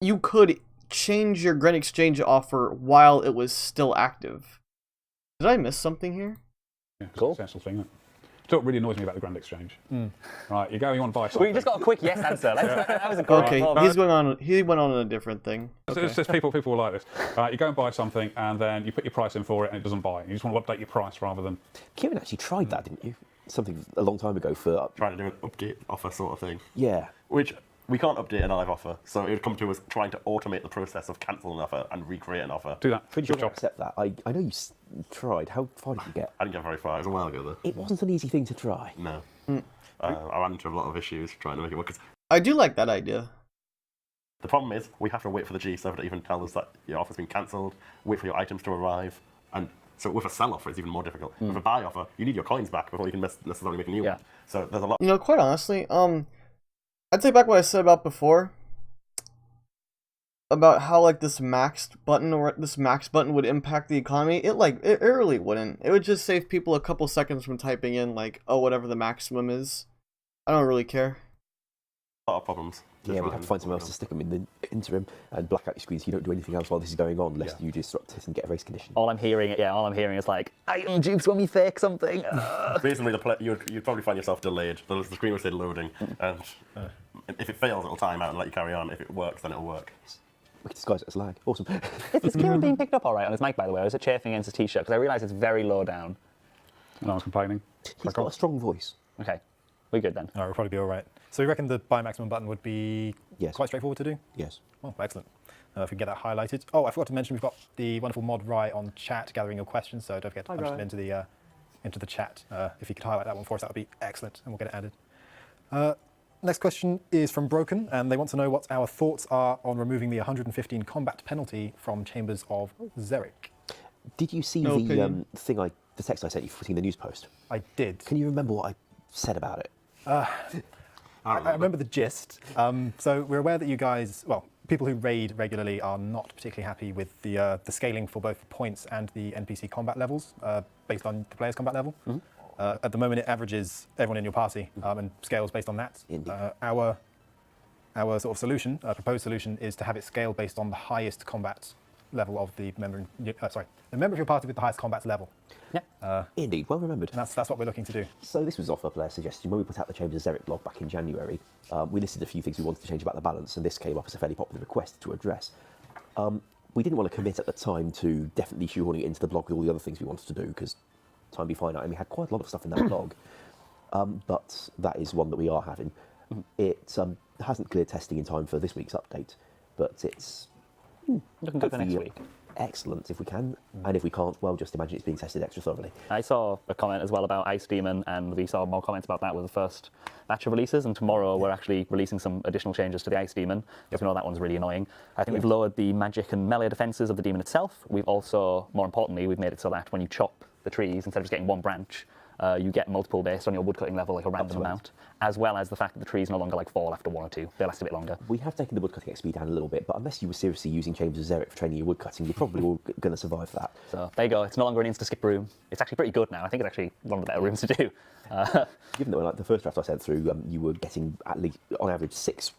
[SPEAKER 1] you could change your Grand Exchange offer while it was still active. Did I miss something here?
[SPEAKER 5] Yeah, it's
[SPEAKER 2] Cool.
[SPEAKER 5] an essential thing. Isn't it? It's what really annoys me about the Grand Exchange. Right, you go, you want to buy something.
[SPEAKER 2] We just got a quick yes answer. That was a quick
[SPEAKER 1] Okay, he went on a different thing.
[SPEAKER 5] It's just people will like this. You go and buy something, and then you put your price in for it, and it doesn't buy. You just want to update your price rather than.
[SPEAKER 4] Kieran actually tried that, didn't you? Something a long time ago for.
[SPEAKER 6] Trying to do an update offer sort of thing.
[SPEAKER 4] Yeah.
[SPEAKER 6] Which we can't update an live offer, so it would come to us trying to automate the process of cancelling an offer and recreate an offer.
[SPEAKER 5] Do that.
[SPEAKER 4] Pretty sure
[SPEAKER 5] Good
[SPEAKER 4] I
[SPEAKER 5] job.
[SPEAKER 4] accept that. I know you tried. How far did you get?
[SPEAKER 6] I didn't get very far. It was a while ago, though.
[SPEAKER 4] It wasn't an ezy thing to try.
[SPEAKER 6] No. I ran into a lot of issues trying to make it work. 'Cause
[SPEAKER 1] I do like that idea.
[SPEAKER 6] the problem is we have to wait for the G server to even tell us that your offer's been cancelled, wait for your items to arrive, and so with a sell offer, it's even more difficult. With a buy offer, you need your coins back before you can necessarily make a new one. So there's a lot.
[SPEAKER 1] You know, quite honestly, I'd take back what I said about before. About how like this max button would impact the economy. It really wouldn't. It would just save people a couple seconds from typing in like, oh, whatever the maximum is. I don't really care.
[SPEAKER 6] A lot of problems.
[SPEAKER 4] Yeah, we'd have to find someone else to stick them in the interim and black out your screen so you don't do anything else while this is going on, lest you disrupt it and get a race condition.
[SPEAKER 2] All I'm hearing is like, item dupes when we fake something.
[SPEAKER 6] Basically, you'd probably find yourself delayed. The screen would say loading, and if it fails, it'll time out and let you carry on. If it works, then it'll work.
[SPEAKER 4] We can disguise it as lag. Awesome.
[SPEAKER 2] Is Kieran being picked up all right on his mic, by the way, or is it chafing against his t-shirt? Because I realise it's very low down.
[SPEAKER 5] No one's complaining.
[SPEAKER 4] He's got a strong voice.
[SPEAKER 2] Okay, we're good then.
[SPEAKER 3] All right, we'll probably be all right. So you reckon the buy maximum button would be
[SPEAKER 4] Yes.
[SPEAKER 3] quite straightforward to do?
[SPEAKER 4] Yes.
[SPEAKER 3] Oh, excellent. If we can get that highlighted. Oh, I forgot to mention we've got the wonderful mod Rye on chat gathering your questions, so don't forget to punch them into the chat. If you could highlight that one for us, that would be excellent, and we'll get it added. Next question is from Broken, and they want to know what our thoughts are on removing the 115 combat penalty from Chambers of Xeric.
[SPEAKER 4] Did you see
[SPEAKER 1] No
[SPEAKER 4] the
[SPEAKER 1] opinion.
[SPEAKER 4] the text I sent you for seeing the news post?
[SPEAKER 3] I did.
[SPEAKER 4] Can you remember what I said about it?
[SPEAKER 3] I remember the gist. So we're aware that you guys, well, people who raid regularly are not particularly happy with the scaling for both points and the NPC combat levels based on the player's combat level. At the moment, it averages everyone in your party and scales based on that.
[SPEAKER 4] Indeed.
[SPEAKER 3] Our sort of solution, proposed solution, is to have it scale based on the highest combat level of the member. The member of your party with the highest combat level.
[SPEAKER 2] Yeah.
[SPEAKER 4] Indeed, well remembered.
[SPEAKER 3] And that's what we're looking to do.
[SPEAKER 4] So this was off a player suggestion. When we put out the Chambers of Xeric blog back in January, we listed a few things we wanted to change about the balance, and this came up as a fairly popular request to address. We didn't want to commit at the time to definitely shoehorning it into the blog with all the other things we wanted to do, because time be finite, and we had quite a lot of stuff in that blog. But that is one that we are having. It hasn't cleared testing in time for this week's update, but it's
[SPEAKER 2] Looking good for next
[SPEAKER 4] hopefully
[SPEAKER 2] week.
[SPEAKER 4] excellent if we can, and if we can't, well, just imagine it's being tested extra thoroughly.
[SPEAKER 2] I saw a comment as well about Ice Demon, and we saw more comments about that with the first batch of releases, and tomorrow we're actually releasing some additional changes to the Ice Demon, because we know that one's really annoying. I think we've lowered the magic and melee defenses of the demon itself. We've also, more importantly, we've made it so that when you chop the trees, instead of just getting one branch, you get multiple based on your woodcutting level, like a random amount, as well as the fact that the trees no longer like fall after one or two. They last a bit longer.
[SPEAKER 4] We have taken the woodcutting XP down a little bit, but unless you were seriously using Chambers of Xeric for training your woodcutting, you're probably all going to survive that.
[SPEAKER 2] So there you go. It's no longer an insta-skip room. It's actually pretty good now. I think it's actually one of the better rooms to do.
[SPEAKER 4] Given that like the first draft I sent through, you were getting at least, on average, 6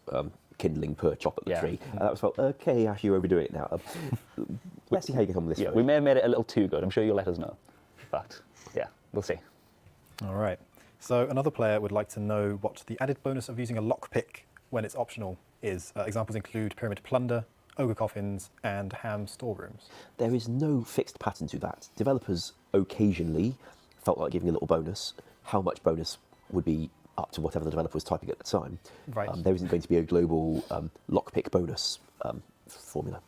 [SPEAKER 4] kindling per chop at the tree. That was felt, okay, Ash, you're overdoing it now. Let's see how you get on with this.
[SPEAKER 2] Yeah, we may have made it a little too good. I'm sure you'll let us know. But yeah, we'll see.
[SPEAKER 3] All right. So another player would like to know what the added bonus of using a lockpick when it's optional is. Examples include pyramid plunder, ogre coffins, and ham storerooms.
[SPEAKER 4] There is no fixed pattern to that. Developers occasionally felt like giving a little bonus. How much bonus would be up to whatever the developer was typing at the time.
[SPEAKER 3] Right.
[SPEAKER 4] There isn't going to be a global lockpick bonus formula.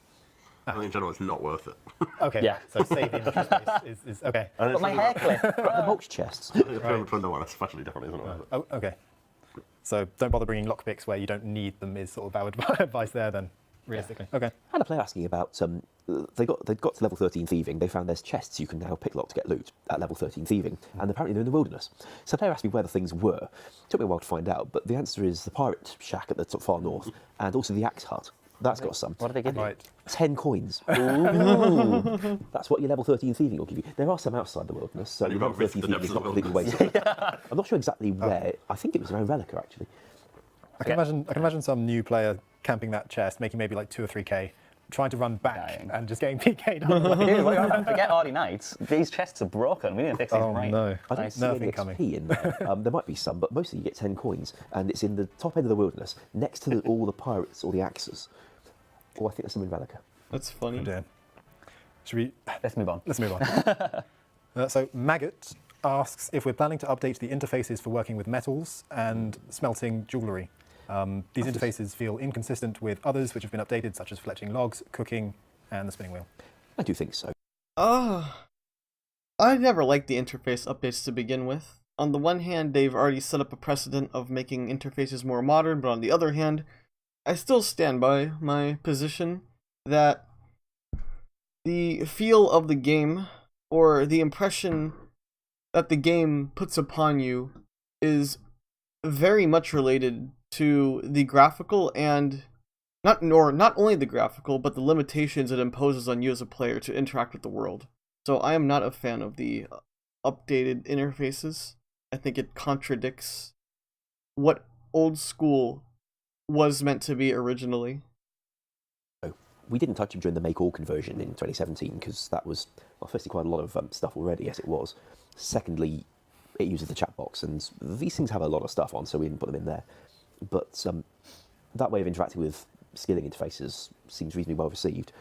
[SPEAKER 6] I think in general, it's not worth it.
[SPEAKER 3] Okay.
[SPEAKER 2] Yeah.
[SPEAKER 3] So save the inventory space is okay.
[SPEAKER 6] And
[SPEAKER 2] But my hair clip.
[SPEAKER 4] The mulch chests.
[SPEAKER 6] The pyramid plunder one, especially different, isn't it?
[SPEAKER 3] Oh, okay. So don't bother bringing lockpicks where you don't need them is sort of our advice there then. realistically. Okay.
[SPEAKER 4] I had a player asking about they got to level 13 thieving. They found there's chests you can now picklock to get loot at level 13 thieving, and apparently they're in the wilderness. So the player asked me where the things were. It took me a while to find out, but the answer is the pirate shack at the far north, and also the axe hut. That's got some.
[SPEAKER 2] What do they give you?
[SPEAKER 3] Right.
[SPEAKER 4] 10 coins. Ooh. That's what your level 13 thieving will give you. There are some outside the wilderness, so
[SPEAKER 6] you've
[SPEAKER 4] level
[SPEAKER 6] got risked
[SPEAKER 4] 13
[SPEAKER 6] the
[SPEAKER 4] thieving is
[SPEAKER 6] depths
[SPEAKER 4] not
[SPEAKER 6] of the
[SPEAKER 4] completely wasted. I'm not sure exactly where. I think it was around Relica, actually.
[SPEAKER 3] I can imagine some new player camping that chest, making maybe like 2 or 3k, trying to run back
[SPEAKER 2] Dying.
[SPEAKER 3] and just getting PK'd on the way.
[SPEAKER 2] Dude, don't forget Hardy Knights. These chests are broken. We need to fix these right.
[SPEAKER 3] no.
[SPEAKER 4] I don't see
[SPEAKER 3] Nothing
[SPEAKER 4] any
[SPEAKER 3] coming.
[SPEAKER 4] XP in there. There might be some, but mostly you get 10 coins, and it's in the top end of the wilderness, next to all the pirates or the axes. Oh, I think there's some in Relica.
[SPEAKER 1] That's funny.
[SPEAKER 3] Oh dear. Should we?
[SPEAKER 2] Let's move on.
[SPEAKER 3] Let's move on. So Maggot asks if we're planning to update the interfaces for working with metals and smelting jewellery. These interfaces feel inconsistent with others which have been updated, such as fletching logs, cooking, and the spinning wheel.
[SPEAKER 4] I do think so.
[SPEAKER 1] I never liked the interface updates to begin with. On the one hand, they've already set up a precedent of making interfaces more modern, but on the other hand, I still stand by my position that the feel of the game, or the impression that the game puts upon you, is very much related to the graphical and not only the graphical, but the limitations it imposes on you as a player to interact with the world. So I am not a fan of the updated interfaces. I think it contradicts what old school was meant to be originally.
[SPEAKER 4] We didn't touch them during the make all conversion in 2017 because that was, well, firstly, quite a lot of stuff already, as it was. Secondly, it uses the chat box, and these things have a lot of stuff on, so we didn't put them in there. But that way of interacting with skilling interfaces seems reasonably well received.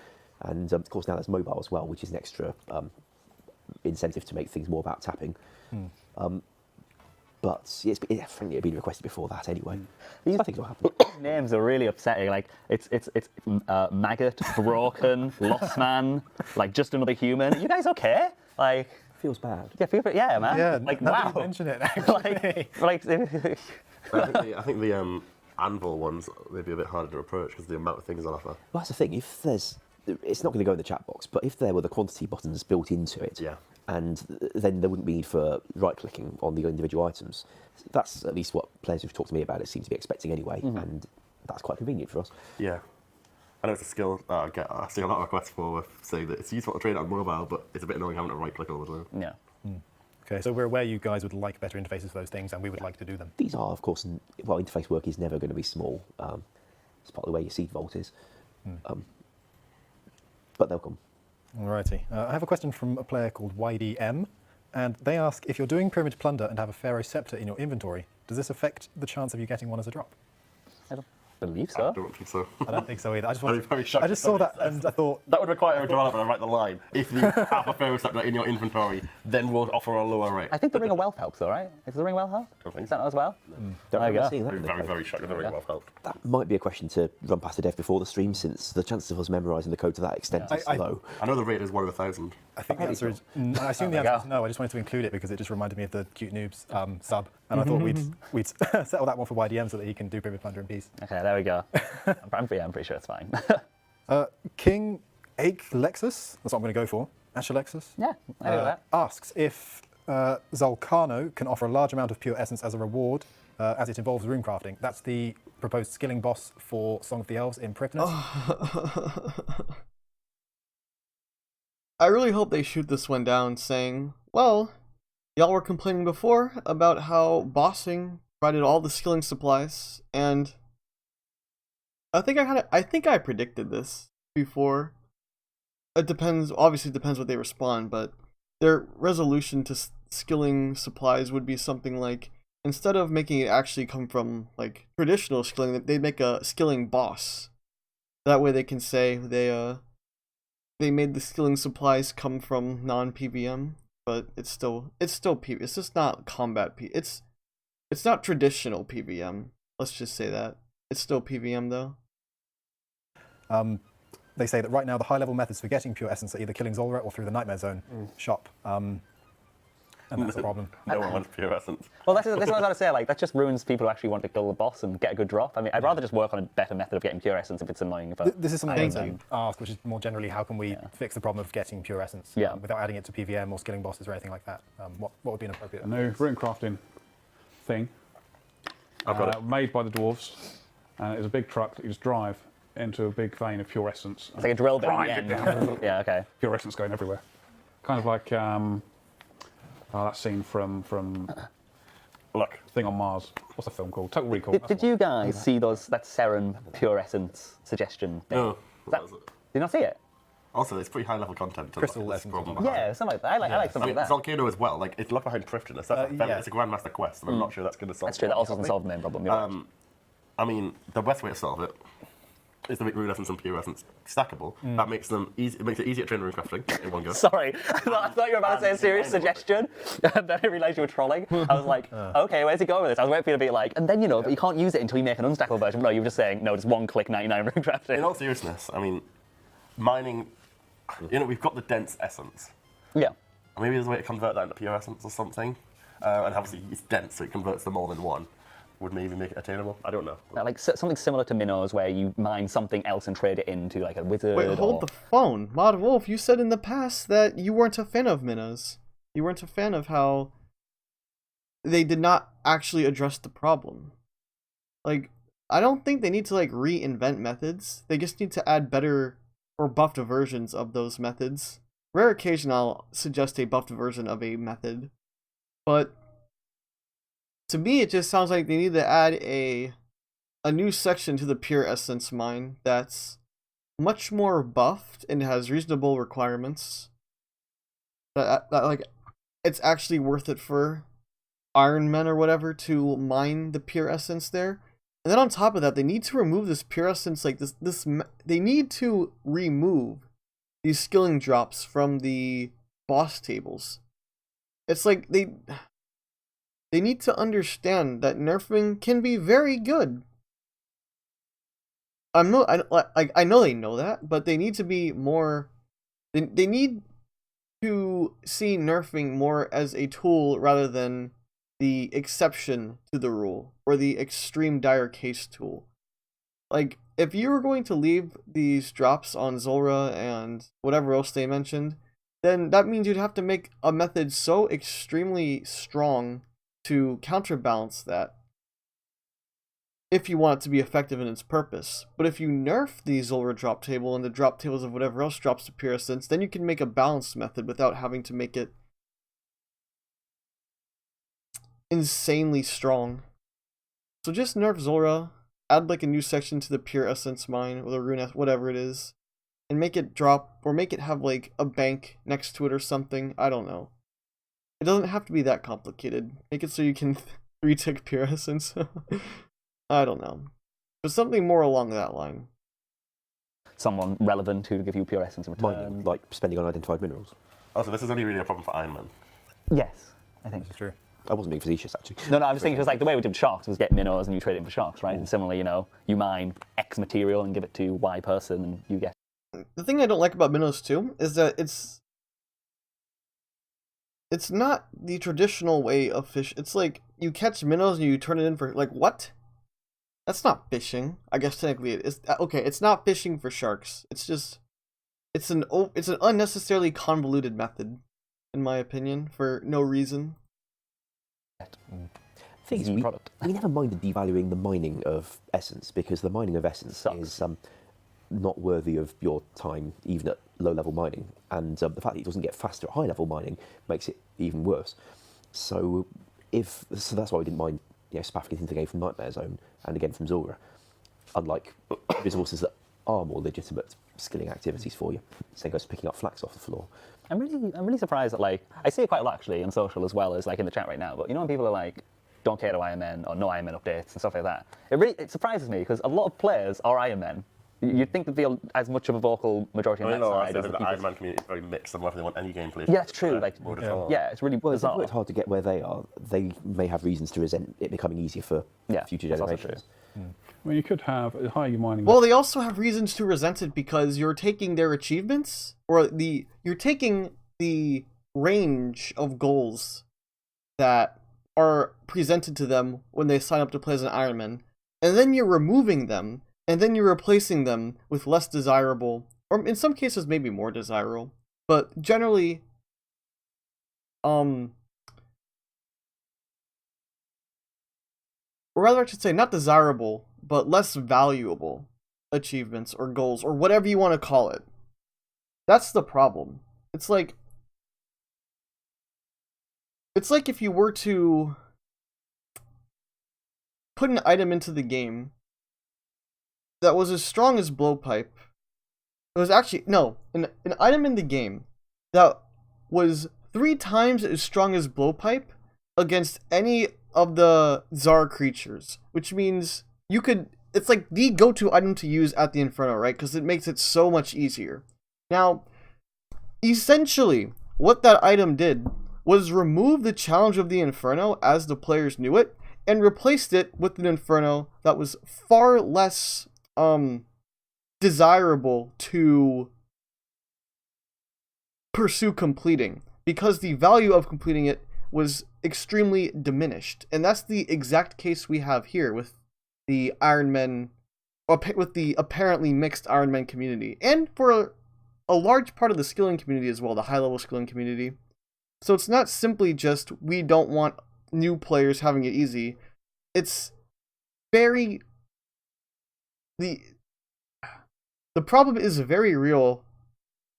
[SPEAKER 4] And of course, now there's mobile as well, which is an extra incentive to make things more about tapping. But frankly, it had been requested before that anyway. These things will happen.
[SPEAKER 2] Names are really upsetting. Like it's maggot, broken, lost man, like just another human. You guys okay? Like
[SPEAKER 4] Feels bad.
[SPEAKER 2] yeah, man.
[SPEAKER 3] Yeah,
[SPEAKER 2] like
[SPEAKER 3] now that
[SPEAKER 2] wow.
[SPEAKER 3] you mention it, actually.
[SPEAKER 2] like
[SPEAKER 6] I think the anvil ones may be a bit harder to approach because of the amount of things on offer.
[SPEAKER 4] Well, that's the thing. It's not going to go in the chat box, but if there were the quantity buttons built into it,
[SPEAKER 6] Yeah.
[SPEAKER 4] and then there wouldn't be need for right-clicking on the individual items. That's at least what players who've talked to me about it seem to be expecting anyway, and that's quite convenient for us.
[SPEAKER 6] Yeah. I know it's a skill I see a lot of requests for saying that it's useful to train on mobile, but it's a bit annoying having to right click all the time.
[SPEAKER 2] yeah.
[SPEAKER 3] Okay, so we're aware you guys would like better interfaces for those things, and we would like to do them.
[SPEAKER 4] These are, of course, interface work is never going to be small. It's part of the way your seed vault is. But they'll come.
[SPEAKER 3] Alrighty. I have a question from a player called YDM, and they ask if you're doing Pyramid Plunder and have a Pharaoh Scepter in your inventory, does this affect the chance of you getting one as a drop?
[SPEAKER 2] I don't believe
[SPEAKER 6] I
[SPEAKER 2] so.
[SPEAKER 6] don't think so.
[SPEAKER 3] I don't think so either.
[SPEAKER 6] I'd be very shocked
[SPEAKER 3] I just
[SPEAKER 6] if
[SPEAKER 3] saw
[SPEAKER 6] somebody
[SPEAKER 3] that and I thought,
[SPEAKER 6] That would require a developer to write the line. If you have a Pharaoh Scepter in your inventory, then we'll offer a lower rate.
[SPEAKER 2] I think the Ring of Wealth helps, though, right? Is the Ring of Wealth help?
[SPEAKER 6] Don't think
[SPEAKER 2] Is that not as well?
[SPEAKER 4] Don't
[SPEAKER 2] There you
[SPEAKER 4] remember
[SPEAKER 2] go.
[SPEAKER 4] seeing that
[SPEAKER 6] I'd
[SPEAKER 4] in
[SPEAKER 6] be
[SPEAKER 4] the
[SPEAKER 6] very,
[SPEAKER 4] code.
[SPEAKER 6] very shocked if the ring well helped.
[SPEAKER 4] That might be a question to run past the dev before the stream, since the chances of us memorising the code to that extent is low.
[SPEAKER 6] I know the rate is 1 in 1,000.
[SPEAKER 3] I think the answer is, I assume the answer is no. I just wanted to include it because it just reminded me of the Cute Noobs sub, and I thought we'd settle that one for YDM so that he can do Pyramid Plunder in peace.
[SPEAKER 2] Okay, there we go. I'm pretty sure it's fine.
[SPEAKER 3] King Ake Lexus, that's what I'm going to go for. Asher Lexus.
[SPEAKER 2] Yeah, I do that.
[SPEAKER 3] Asks if Zolcano can offer a large amount of pure essence as a reward, as it involves runecrafting. That's the proposed skilling boss for Song of the Elves in Pripness.
[SPEAKER 1] I really hope they shoot this one down saying, well, y'all were complaining before about how bossing provided all the skilling supplies, and I think I predicted this before. It depends, obviously it depends what they respond, but their resolution to skilling supplies would be something like, instead of making it actually come from like traditional skilling, they'd make a skilling boss. That way they can say they made the skilling supplies come from non-PVM, but it's still PVM. It's just not combat it's not traditional PVM. Let's just say that. It's still PVM though.
[SPEAKER 3] They say that right now the high-level methods for getting pure essence are either killing Zolra or through the Nightmare Zone shop. And and that's a problem.
[SPEAKER 6] No one wants pure essence.
[SPEAKER 2] Well, this is what I was about to say. Like, that just ruins people who actually want to kill the boss and get a good drop. I mean, I'd rather just work on a better method of getting pure essence if it's annoying. But
[SPEAKER 3] This is something I
[SPEAKER 1] Thank
[SPEAKER 3] want to ask, which is more generally, how can we fix the problem of getting pure essence without adding it to PVM or skilling bosses or anything like that? What would be an appropriate?
[SPEAKER 5] A new rune crafting thing
[SPEAKER 6] I've got it.
[SPEAKER 5] made by the dwarves. It's a big truck that you just drive into a big vein of pure essence.
[SPEAKER 2] it's like a drill bit at
[SPEAKER 5] Grind
[SPEAKER 2] the
[SPEAKER 5] it
[SPEAKER 2] end.
[SPEAKER 5] down.
[SPEAKER 2] Yeah, okay.
[SPEAKER 5] Pure essence going everywhere. Kind of like that scene from
[SPEAKER 6] Look,
[SPEAKER 5] Thing on Mars. What's the film called? Total Recall.
[SPEAKER 2] Did you guys see that Seren pure essence suggestion thing?
[SPEAKER 6] no.
[SPEAKER 2] That-
[SPEAKER 6] What was it?
[SPEAKER 2] Did you not see it?
[SPEAKER 6] Also, it's pretty high level content. to
[SPEAKER 3] Crystal
[SPEAKER 6] look at this
[SPEAKER 3] essence or
[SPEAKER 6] problem
[SPEAKER 3] something.
[SPEAKER 6] behind.
[SPEAKER 2] Yeah, something like that. I like something
[SPEAKER 6] I mean,
[SPEAKER 2] like that.
[SPEAKER 6] Volcano as well. Like, it's locked behind Thriftiness. It's a Grandmaster quest, and I'm not sure that's going to solve.
[SPEAKER 2] That's true. That also doesn't solve the main problem. You're right.
[SPEAKER 6] I mean, the best way to solve it is to make rune essence and pure essence stackable. That makes them easy. It makes it easier to train rune crafting in one go.
[SPEAKER 2] Sorry, I thought you were about to say a serious suggestion, and then I realised you were trolling. I was like, okay, where's he going with this? I was waiting for you to be like, and then but you can't use it until you make an unstackable version. No, you were just saying, no, just one click 99 rune crafting.
[SPEAKER 6] In all seriousness, I mean, mining. We've got the dense essence.
[SPEAKER 2] Yeah.
[SPEAKER 6] Maybe there's a way to convert that into pure essence or something. And obviously, it's dense, so it converts to more than one. Would maybe make it attainable? I don't know.
[SPEAKER 2] Like something similar to Minnows, where you mine something else and trade it into like a wizard.
[SPEAKER 1] Wait, hold the phone. Mod Wolf, you said in the past that you weren't a fan of Minnows. You weren't a fan of how they did not actually address the problem. Like, I don't think they need to, like, reinvent methods. They just need to add better or buffed versions of those methods. Rare occasion I'll suggest a buffed version of a method. But to me, it just sounds like they need to add a new section to the Pure Essence mine that's much more buffed and has reasonable requirements. That like, it's actually worth it for Iron Men or whatever to mine the Pure Essence there. And then on top of that, they need to remove this Pure Essence, like they need to remove these skilling drops from the boss tables. It's like they need to understand that nerfing can be very good. I know they know that, but they need to be more. They need to see nerfing more as a tool rather than the exception to the rule or the extreme dire case tool. Like, if you were going to leave these drops on Zulrah and whatever else they mentioned, then that means you'd have to make a method so extremely strong to counterbalance that if you want it to be effective in its purpose. But if you nerf the Zulrah drop table and the drop tables of whatever else drops to Pure Essence, then you can make a balanced method without having to make it insanely strong. So just nerf Zulrah, add like a new section to the Pure Essence mine or the rune, whatever it is, and make it drop or make it have like a bank next to it or something. I don't know. It doesn't have to be that complicated. Make it so you can retick Pure Essence. I don't know. But something more along that line.
[SPEAKER 2] Someone relevant who to give you pure essence in return.
[SPEAKER 4] Mining, like spending on identified minerals.
[SPEAKER 6] Also, this is only really a problem for Iron Man.
[SPEAKER 2] Yes, I think.
[SPEAKER 3] It's true.
[SPEAKER 4] I wasn't being facetious, actually.
[SPEAKER 2] No, I was thinking because like the way we did sharks was get minnows and you trade it in for sharks, right? And similarly, you mine X material and give it to Y person and you get.
[SPEAKER 1] The thing I don't like about minnows too is that it's not the traditional way of fish. It's like you catch minnows and you turn it in for like what? That's not fishing. I guess technically it is. Okay, it's not fishing for sharks. It's just it's an unnecessarily convoluted method, in my opinion, for no reason.
[SPEAKER 4] The thing is,
[SPEAKER 2] Easy
[SPEAKER 4] we
[SPEAKER 2] product.
[SPEAKER 4] never minded devaluing the mining of essence because the mining of essence
[SPEAKER 2] Sucks.
[SPEAKER 4] is not worthy of your time, even at low-level mining. And the fact that it doesn't get faster at high-level mining makes it even worse. So that's why we didn't mind spaffing it into the game from Nightmare Zone and again from Zulrah. Unlike resources that are more legitimate skilling activities for you. Same goes to picking up flax off the floor.
[SPEAKER 2] I'm really surprised that like I see it quite a lot actually on social as well as like in the chat right now. But when people are like, don't care to Iron Men or no Iron Men updates and stuff like that, it surprises me because a lot of players are Iron Men. You'd think that they're as much of a vocal majority on that side.
[SPEAKER 6] I
[SPEAKER 2] As
[SPEAKER 6] think the Iron Man community is very mixed and whether they want any gameplay.
[SPEAKER 2] Yeah, it's true. Like,
[SPEAKER 6] yeah.
[SPEAKER 2] it's really
[SPEAKER 4] Well, if they've
[SPEAKER 2] bizarre.
[SPEAKER 4] worked hard to get where they are, they may have reasons to resent it becoming easier for future
[SPEAKER 2] that's also
[SPEAKER 4] generations.
[SPEAKER 5] I mean, you could have a higher mining.
[SPEAKER 1] Well, they also have reasons to resent it because you're taking their achievements or you're taking the range of goals that are presented to them when they sign up to play as an Ironman, and then you're removing them, and then you're replacing them with less desirable, or in some cases maybe more desirable, but generally, or rather I should say not desirable, but less valuable achievements or goals or whatever you want to call it. That's the problem. It's like if you were to put an item into the game that was as strong as Blowpipe. It was actually, no, an item in the game that was 3 times as strong as Blowpipe against any of the Zar creatures, which means you could, it's like the go-to item to use at the Inferno, right? Because it makes it so much easier. Now, essentially, what that item did was remove the challenge of the Inferno as the players knew it, and replaced it with an Inferno that was far less desirable to pursue completing, because the value of completing it was extremely diminished. And that's the exact case we have here with the Ironmen, with the apparently mixed Ironmen community, and for a large part of the skilling community as well, the high-level skilling community. So it's not simply just we don't want new players having it easy. It's very... The problem is very real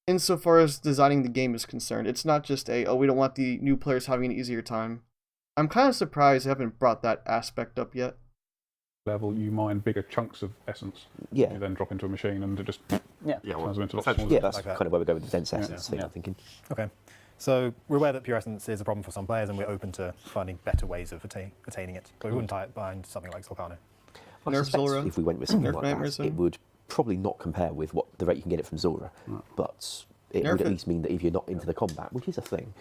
[SPEAKER 1] insofar as designing the game is concerned. It's not just we don't want the new players having an easier time. I'm kind of surprised they haven't brought that aspect up yet.
[SPEAKER 5] Level, you mine bigger chunks of essence.
[SPEAKER 4] Yeah.
[SPEAKER 5] You then drop into a machine and it just
[SPEAKER 2] Yeah.
[SPEAKER 5] turns them into lots
[SPEAKER 6] essentially,
[SPEAKER 5] smaller.
[SPEAKER 4] Yeah, that's
[SPEAKER 3] like that.
[SPEAKER 4] kind of where we go with the dense essence thing,
[SPEAKER 5] Yeah.
[SPEAKER 4] I'm thinking.
[SPEAKER 3] Okay. So we're aware that pure essence is a problem for some players, and we're open to finding better ways of attaining it. But we wouldn't tie it behind something like Solcano.
[SPEAKER 4] I
[SPEAKER 1] Nerf
[SPEAKER 4] suspect
[SPEAKER 1] Zora.
[SPEAKER 4] if we went with something
[SPEAKER 1] Nerf
[SPEAKER 4] like
[SPEAKER 1] Nightmare
[SPEAKER 4] that,
[SPEAKER 1] Zone.
[SPEAKER 4] it would probably not compare with what the rate you can get it from Zora, but it
[SPEAKER 1] Nerf
[SPEAKER 4] would at
[SPEAKER 1] it.
[SPEAKER 4] least mean that if you're not into the combat, which is a thing,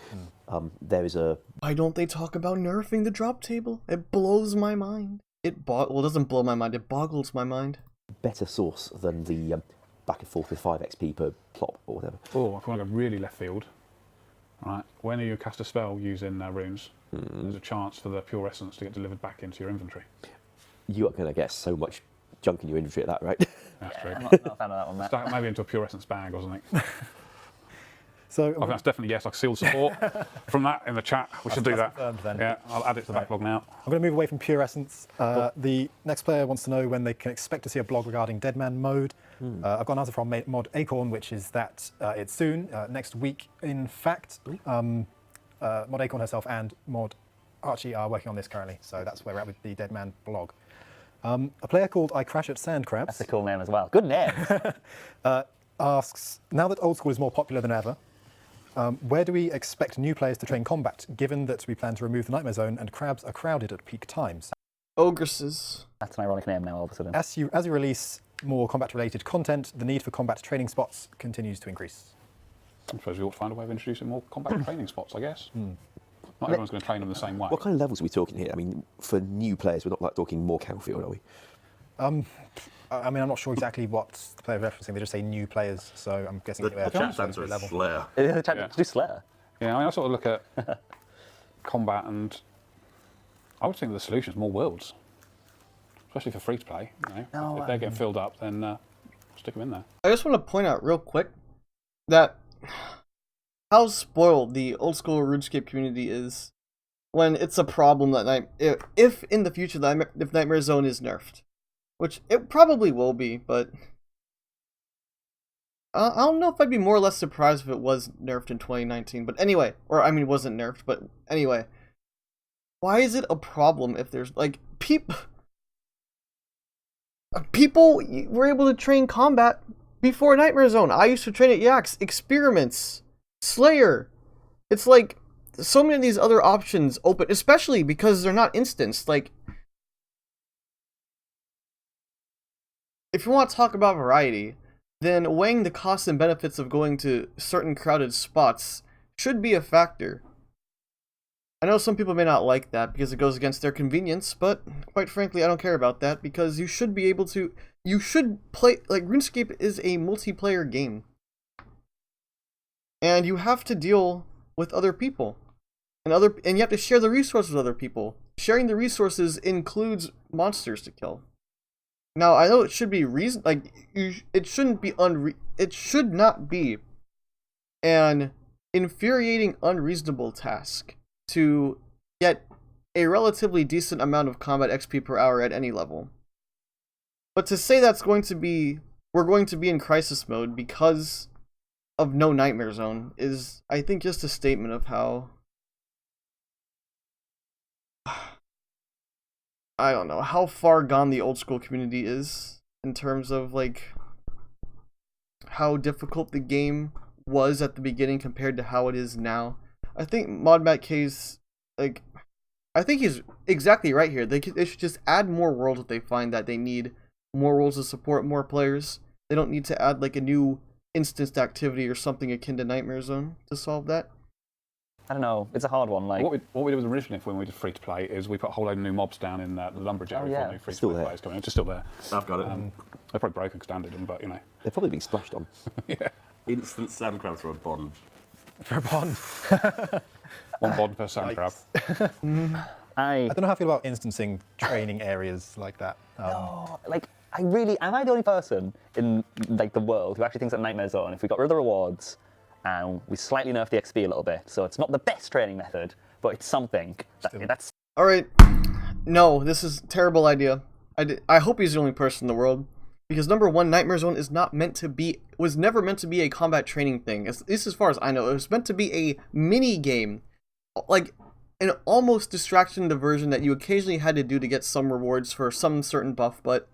[SPEAKER 4] there is a
[SPEAKER 1] Why don't they talk about nerfing the drop table? It blows my mind. It doesn't blow my mind, it boggles my mind.
[SPEAKER 4] better source than the back and forth with 5 XP per plop or whatever.
[SPEAKER 5] Or if you want to go really left field, right, when you cast a spell using runes, there's a chance for the pure essence to get delivered back into your inventory.
[SPEAKER 4] You are going to get so much junk in your inventory at that, right?
[SPEAKER 5] That's true.
[SPEAKER 2] I'm not a fan of that one, Matt.
[SPEAKER 5] Stack maybe into a pure essence bag or something.
[SPEAKER 3] So
[SPEAKER 5] I think that's definitely yes. Like sealed support from that in the chat. We should do
[SPEAKER 3] that's
[SPEAKER 5] that.
[SPEAKER 3] confirmed then.
[SPEAKER 5] Yeah, I'll add it to the backlog now.
[SPEAKER 3] I'm going to move away from pure essence. The next player wants to know when they can expect to see a blog regarding Deadman mode. I've got an answer from Mod Acorn, which is that it's soon, next week. In fact, Mod Acorn herself and Mod Archie are working on this currently, so that's where we're at with the Deadman blog. A player called I Crash at Sandcrabs
[SPEAKER 2] That's a cool name as well. Good name.
[SPEAKER 3] asks, now that old school is more popular than ever, where do we expect new players to train combat, given that we plan to remove the Nightmare Zone and crabs are crowded at peak times?
[SPEAKER 1] Ogresses.
[SPEAKER 2] That's an ironic name now, all of a sudden.
[SPEAKER 3] As you release more combat-related content, the need for combat training spots continues to increase.
[SPEAKER 5] I suppose we ought to find a way of introducing more combat training spots, I guess. Not everyone's going to train them the same way.
[SPEAKER 4] What kind of levels are we talking here? I mean, for new players, we're not like talking more Cowfield, are we?
[SPEAKER 3] I mean, I'm not sure exactly what the player referencing. They just say new players, so I'm guessing
[SPEAKER 6] The chat's answer is
[SPEAKER 3] level.
[SPEAKER 6] Slayer.
[SPEAKER 2] Do Slayer.
[SPEAKER 5] Yeah, I mean, I sort of look at combat and I would think the solution is more worlds, especially for free to play. You know?
[SPEAKER 2] No,
[SPEAKER 5] if they're getting filled up, then stick them in there.
[SPEAKER 1] I just want to point out real quick that how spoiled the old school RuneScape community is when it's a problem that if in the future if Nightmare Zone is nerfed, which it probably will be, but I don't know if I'd be more or less surprised if it was nerfed in 2019. But anyway, or I mean, wasn't nerfed, but anyway, why is it a problem if there's like people were able to train combat before Nightmare Zone? I used to train at Yax, Experiments, Slayer. It's like so many of these other options open, especially because they're not instanced. Like, if you want to talk about variety, then weighing the costs and benefits of going to certain crowded spots should be a factor. I know some people may not like that because it goes against their convenience, but quite frankly, I don't care about that because you should be able to, you should play, like, RuneScape is a multiplayer game. And you have to deal with other people. and you have to share the resources with other people. Sharing the resources includes monsters to kill. Now, I know it should be it should not be an infuriating, unreasonable task to get a relatively decent amount of combat XP per hour at any level. But to say we're going to be in crisis mode because of no Nightmare Zone is, I think, just a statement of how, I don't know, how far gone the old school community is in terms of, like, how difficult the game was at the beginning compared to how it is now. I think ModMattK's, like, I think he's exactly right here. They should just add more worlds if they find that they need more worlds to support more players. They don't need to add, like, a new instanced activity or something akin to Nightmare Zone to solve that.
[SPEAKER 2] I don't know. It's a hard one. Like
[SPEAKER 5] what we did originally when we did free to play is we put a whole load of new mobs down in the Lumbridge area for new free to play players coming in. It's just still there.
[SPEAKER 6] I've got it.
[SPEAKER 5] They're probably broken because Dan did them, but you know.
[SPEAKER 4] They're probably being splashed on.
[SPEAKER 5] Yeah.
[SPEAKER 6] Instant sand crabs for a bond.
[SPEAKER 3] For a bond.
[SPEAKER 5] One bond per sand crab.
[SPEAKER 2] I
[SPEAKER 3] don't know how I feel about instancing training areas like that.
[SPEAKER 2] like am I the only person in like the world who actually thinks that Nightmare Zone, if we got rid of the rewards and we slightly nerfed the XP a little bit, so it's not the best training method, but it's something that's
[SPEAKER 1] All right, no, this is a terrible idea. I hope he's the only person in the world, because number one, Nightmare Zone is not meant to be, was never meant to be a combat training thing. At least as far as I know, it was meant to be a mini game, like an almost distraction diversion that you occasionally had to do to get some rewards for some certain buff, but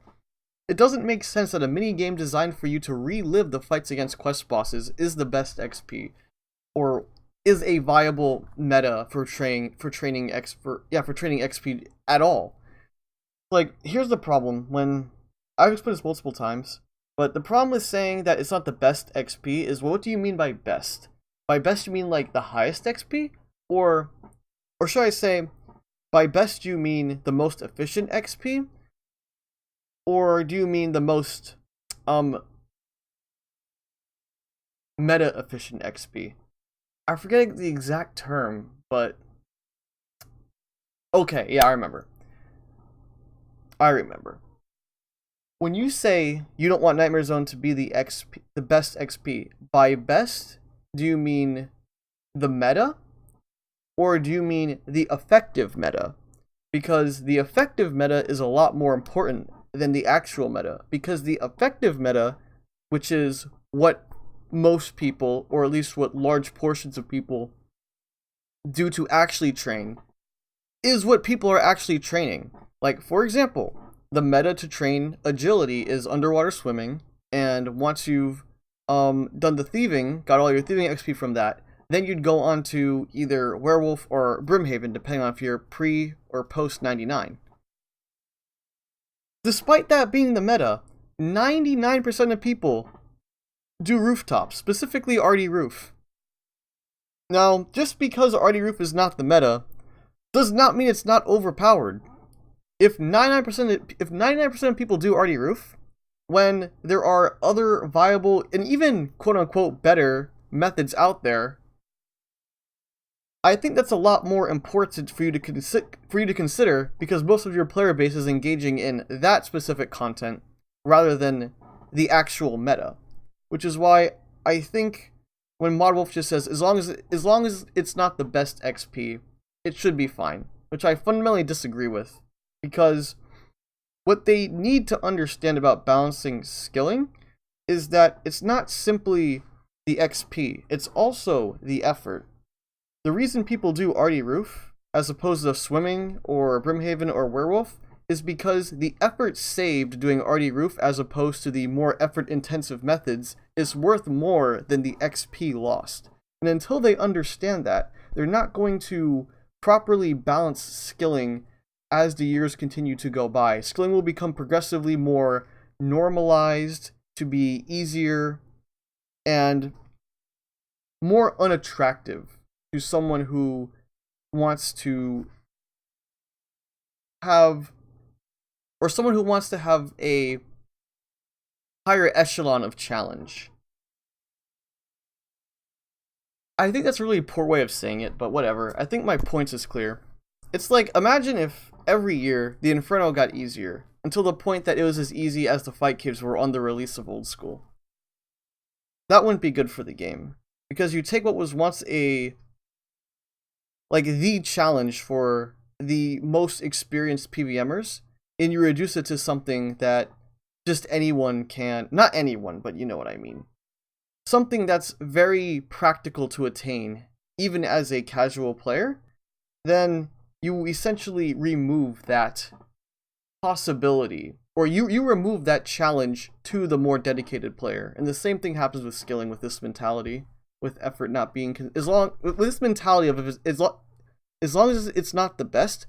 [SPEAKER 1] it doesn't make sense that a mini game designed for you to relive the fights against quest bosses is the best XP, or is a viable meta for training XP at all. Like, here's the problem. When I've explained this multiple times, but the problem with saying that it's not the best XP is, well, what do you mean by best? By best you mean like the highest XP, or should I say, by best you mean the most efficient XP? Or do you mean the most meta efficient XP? I forget the exact term, but okay, yeah, I remember. When you say you don't want Nightmare Zone to be the best XP, by best, do you mean the meta? Or do you mean the effective meta? Because the effective meta is a lot more important than the actual meta, because the effective meta, which is what most people, or at least what large portions of people do to actually train, is what people are actually training. Like, for example, the meta to train agility is underwater swimming, and once you've done the thieving, got all your thieving XP from that, then you'd go on to either Werewolf or Brimhaven, depending on if you're pre or post 99. Despite that being the meta, 99% of people do rooftops, specifically Arty Roof. Now, just because Arty Roof is not the meta, does not mean it's not overpowered. If 99% of people do Arty Roof, when there are other viable and even quote-unquote better methods out there, I think that's a lot more important for you to consider, because most of your player base is engaging in that specific content rather than the actual meta. Which is why I think when ModWolf just says as long as it's not the best XP, it should be fine, which I fundamentally disagree with, because what they need to understand about balancing skilling is that it's not simply the XP, it's also the effort. The reason people do Arty Roof, as opposed to swimming or Brimhaven or Werewolf, is because the effort saved doing Arty Roof as opposed to the more effort-intensive methods is worth more than the XP lost. And until they understand that, they're not going to properly balance skilling as the years continue to go by. Skilling will become progressively more normalized to be easier and more unattractive to someone who wants to have, or someone who wants to have a higher echelon of challenge. I think that's a really poor way of saying it, but whatever. I think my point is clear. It's like, imagine if every year the Inferno got easier, until the point that it was as easy as the fight caves were on the release of Old School. That wouldn't be good for the game. Because you take what was once the challenge for the most experienced PVMers, and you reduce it to something that just anyone can, not anyone, but you know what I mean. Something that's very practical to attain, even as a casual player, then you essentially remove that possibility, or you remove that challenge to the more dedicated player. And the same thing happens with skilling with this mentality, with effort not being, with this mentality of as long as it's not the best,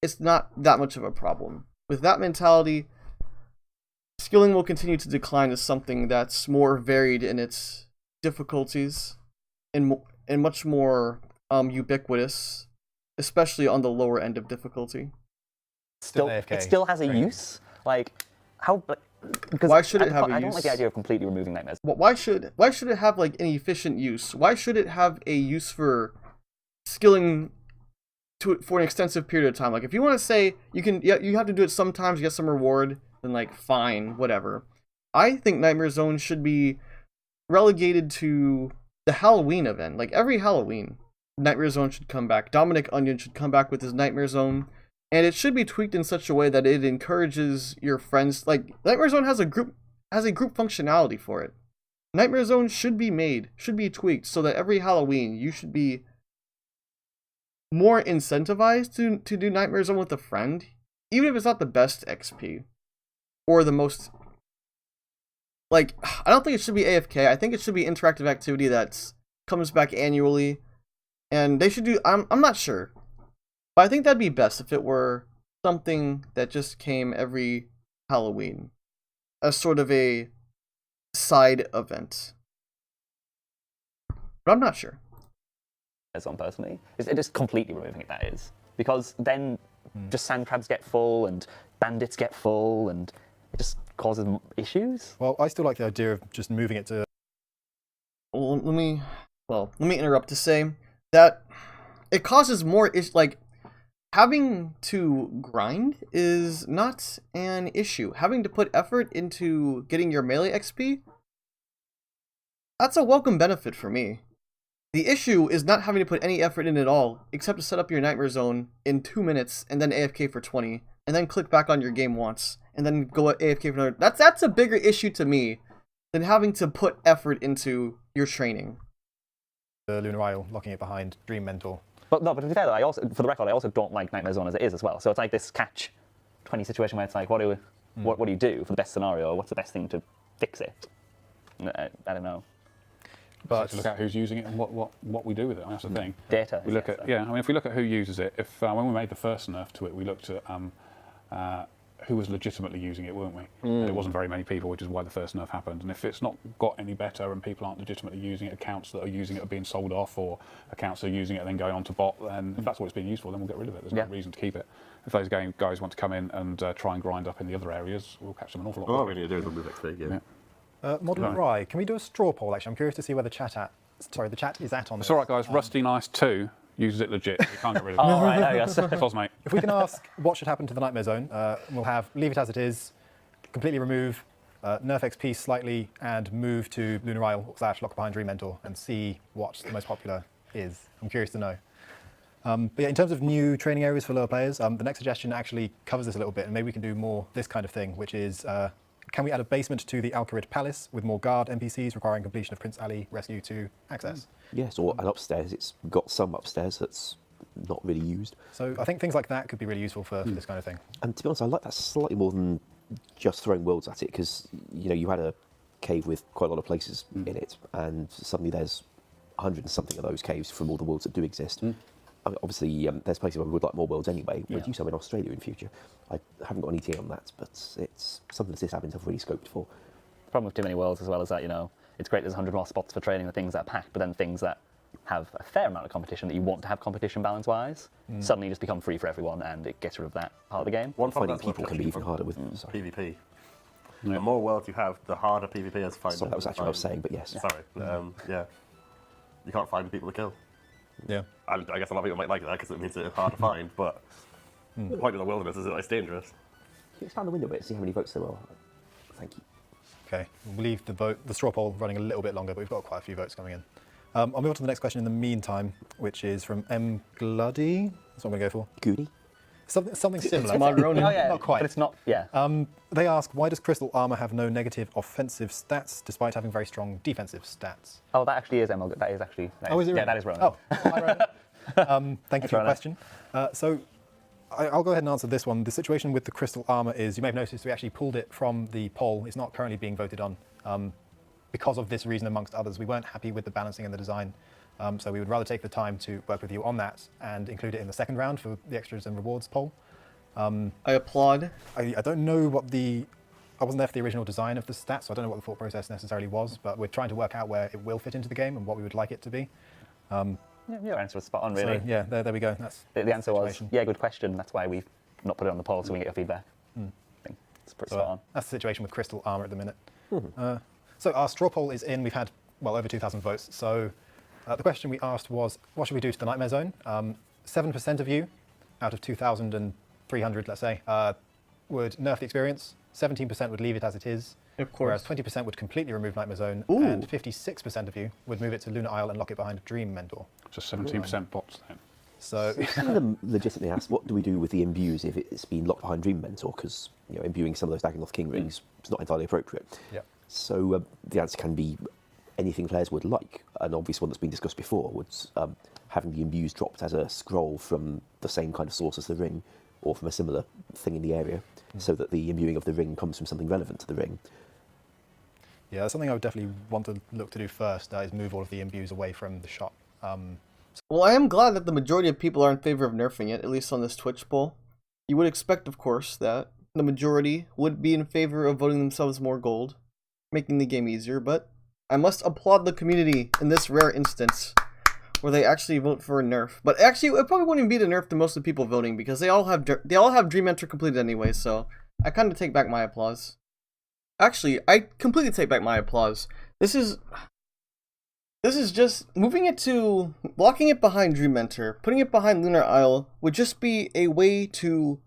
[SPEAKER 1] it's not that much of a problem. With that mentality, skilling will continue to decline as something that's more varied in its difficulties and much more ubiquitous, especially on the lower end of difficulty.
[SPEAKER 2] Still,
[SPEAKER 3] AFK
[SPEAKER 2] it still has a
[SPEAKER 3] training.
[SPEAKER 2] use. Like, how? Because
[SPEAKER 1] Why should it have a
[SPEAKER 2] I don't
[SPEAKER 1] use?
[SPEAKER 2] like the idea of completely removing nightmares.
[SPEAKER 1] Why should it have like an efficient use? Why should it have a use for skilling for an extensive period of time? Like, if you want to say you have to do it sometimes, get some reward, then like fine, whatever. I think Nightmare Zone should be relegated to the Halloween event. Like every Halloween, Nightmare Zone should come back. Dominic Onion should come back with his Nightmare Zone. And it should be tweaked in such a way that it encourages your friends. Like, Nightmare Zone has a group functionality for it. Nightmare Zone should be tweaked so that every Halloween you should be more incentivized to do Nightmare Zone with a friend, even if it's not the best XP or the most. Like, I don't think it should be AFK. I think it should be interactive activity that comes back annually, and they should do. I'm not sure. But I think that'd be best if it were something that just came every Halloween as sort of a side event. But I'm not sure.
[SPEAKER 2] As on personally, it's just completely removing it. That is because then just sand crabs get full and bandits get full, and it just causes issues.
[SPEAKER 3] Well, I still like the idea of just moving it to.
[SPEAKER 1] Well, let me interrupt to say that it causes more issues. Like, having to grind is not an issue. Having to put effort into getting your melee XP, that's a welcome benefit for me. The issue is not having to put any effort in at all, except to set up your Nightmare Zone in 2 minutes, and then AFK for 20, and then click back on your game once, and then go AFK for another. That's a bigger issue to me than having to put effort into your training.
[SPEAKER 3] The Lunar Isle, locking it behind Dream Mentor.
[SPEAKER 2] But no, but to be fair, though, for the record, I also don't like Nightmare Zone as it is as well. So it's like this catch-20 situation where it's like, what do you do for the best scenario? What's the best thing to fix it? I don't know.
[SPEAKER 3] But
[SPEAKER 5] to look at who's using it and what we do with it. I mean, that's the thing.
[SPEAKER 2] Data.
[SPEAKER 5] We look at I mean, if we look at who uses it, if when we made the first nerf to it, we looked at who was legitimately using it, weren't we? And it wasn't very many people, which is why the first nerf happened. And if it's not got any better and people aren't legitimately using it, accounts that are using it are being sold off, or accounts that are using it and then going on to bot, then if that's what it's being used for, then we'll get rid of it. There's no reason to keep it. If those guys want to come in and try and grind up in the other areas, we'll catch them an awful lot.
[SPEAKER 6] All we need to do is remove XP, yeah.
[SPEAKER 3] Modern Fry, can we do a straw poll? Actually, I'm curious to see where the chat is at on this.
[SPEAKER 5] It's all right, guys. Rusty Nice 2 uses it legit. You can't get rid of it.
[SPEAKER 2] Oh, right, there you go.
[SPEAKER 5] Pause, mate.
[SPEAKER 3] If we can ask what should happen to the Nightmare Zone, we'll have leave it as it is, completely remove, nerf XP slightly, and move to Lunar Isle / lock behind Dream Mentor and see what the most popular is. I'm curious to know. But yeah, in terms of new training areas for lower players, the next suggestion actually covers this a little bit, and maybe we can do more this kind of thing, which is can we add a basement to the Alcarid Palace with more guard NPCs requiring completion of Prince Ali Rescue to access?
[SPEAKER 4] Yes, or an upstairs. It's got some upstairs that's not really used.
[SPEAKER 3] So I think things like that could be really useful for this kind of thing.
[SPEAKER 4] And to be honest, I like that slightly more than just throwing worlds at it, because you had a cave with quite a lot of places in it, and suddenly there's 100 and something of those caves from all the worlds that do exist. I mean, obviously, there's places where we would like more worlds anyway. We'd do some in Australia in future. I haven't got an ETA on that, but it's something that sysadmins have really scoped for.
[SPEAKER 2] The problem with too many worlds as well is that, it's great there's 100 more spots for training the things that are packed, but then things that have a fair amount of competition that you want to have competition balance-wise suddenly just become free for everyone, and it gets rid of that part of the game.
[SPEAKER 6] One
[SPEAKER 4] Finding
[SPEAKER 6] problem
[SPEAKER 4] people can be even harder with
[SPEAKER 6] PvP. The more worlds you have, the harder PvP is to find.
[SPEAKER 4] So that was actually what I was saying, but yes.
[SPEAKER 6] Sorry. Yeah. you can't find people to kill.
[SPEAKER 3] Yeah.
[SPEAKER 6] I guess a lot of people might like that because it means it's hard to find, but the point of the wilderness is that it's dangerous.
[SPEAKER 4] Can you expand the window a bit, see how many votes there are? Thank you.
[SPEAKER 3] Okay, we'll leave the straw poll running a little bit longer, but we've got quite a few votes coming in. I'll move on to the next question in the meantime, which is from M. Gluddy. That's what I'm going to go for.
[SPEAKER 4] Goody?
[SPEAKER 3] Something similar.
[SPEAKER 1] It's Modroni.
[SPEAKER 2] Oh, yeah,
[SPEAKER 3] Not quite.
[SPEAKER 2] But it's not, yeah.
[SPEAKER 3] They ask, why does Crystal Armor have no negative offensive stats despite having very strong defensive stats?
[SPEAKER 2] Oh, that actually is ML. That is actually.
[SPEAKER 3] Oh, is it
[SPEAKER 2] Yeah,
[SPEAKER 3] Ronan?
[SPEAKER 2] that is Ronan.
[SPEAKER 3] Oh, hi, Ronan. Thank you for your
[SPEAKER 2] Ronan.
[SPEAKER 3] question. So I'll go ahead and answer this one. The situation with the Crystal Armor is, you may have noticed we actually pulled it from the poll. It's not currently being voted on. Because of this reason, amongst others, we weren't happy with the balancing and the design. So we would rather take the time to work with you on that and include it in the second round for the extras and rewards poll.
[SPEAKER 1] I applaud.
[SPEAKER 3] I don't know what I wasn't there for the original design of the stats, so I don't know what the thought process necessarily was, but we're trying to work out where it will fit into the game and what we would like it to be.
[SPEAKER 2] Yeah, your answer was spot on, really.
[SPEAKER 3] So yeah, there we go. That's
[SPEAKER 2] The answer was,
[SPEAKER 3] situation.
[SPEAKER 2] yeah, good question. That's why we've not put it on the poll, so we can get your feedback. I think it's pretty
[SPEAKER 3] So,
[SPEAKER 2] spot on.
[SPEAKER 3] that's the situation with Crystal Armor at the minute. So our straw poll is in. We've had, well, over 2,000 votes. So the question we asked was, what should we do to the Nightmare Zone? 7% of you, out of 2,300, let's say, would nerf the experience. 17% would leave it as it is.
[SPEAKER 1] Of course.
[SPEAKER 3] Whereas 20% would completely remove Nightmare Zone.
[SPEAKER 1] Ooh.
[SPEAKER 3] And 56% of you would move it to Lunar Isle and lock it behind Dream Mentor.
[SPEAKER 5] So 17% bots then.
[SPEAKER 3] So
[SPEAKER 4] Some of them legitimately ask, what do we do with the imbues if it's been locked behind Dream Mentor? Because imbuing some of those Dagonloth King rings is not entirely appropriate.
[SPEAKER 3] yeah.
[SPEAKER 4] So the answer can be anything players would like. An obvious one that's been discussed before was having the imbues dropped as a scroll from the same kind of source as the ring, or from a similar thing in the area, so that the imbuing of the ring comes from something relevant to the ring.
[SPEAKER 3] Yeah, that's something I would definitely want to look to do first, is move all of the imbues away from the shop.
[SPEAKER 1] Well, I am glad that the majority of people are in favor of nerfing it, at least on this Twitch poll. You would expect, of course, that the majority would be in favor of voting themselves more gold, making the game easier, but I must applaud the community in this rare instance where they actually vote for a nerf. But actually, it probably wouldn't be the nerf to most of the people voting because they all have Dream Enter completed anyway, so I kind of take back my applause. Actually, I completely take back my applause. This is just moving it to locking it behind Dream Enter, putting it behind Lunar Isle would just be a way to.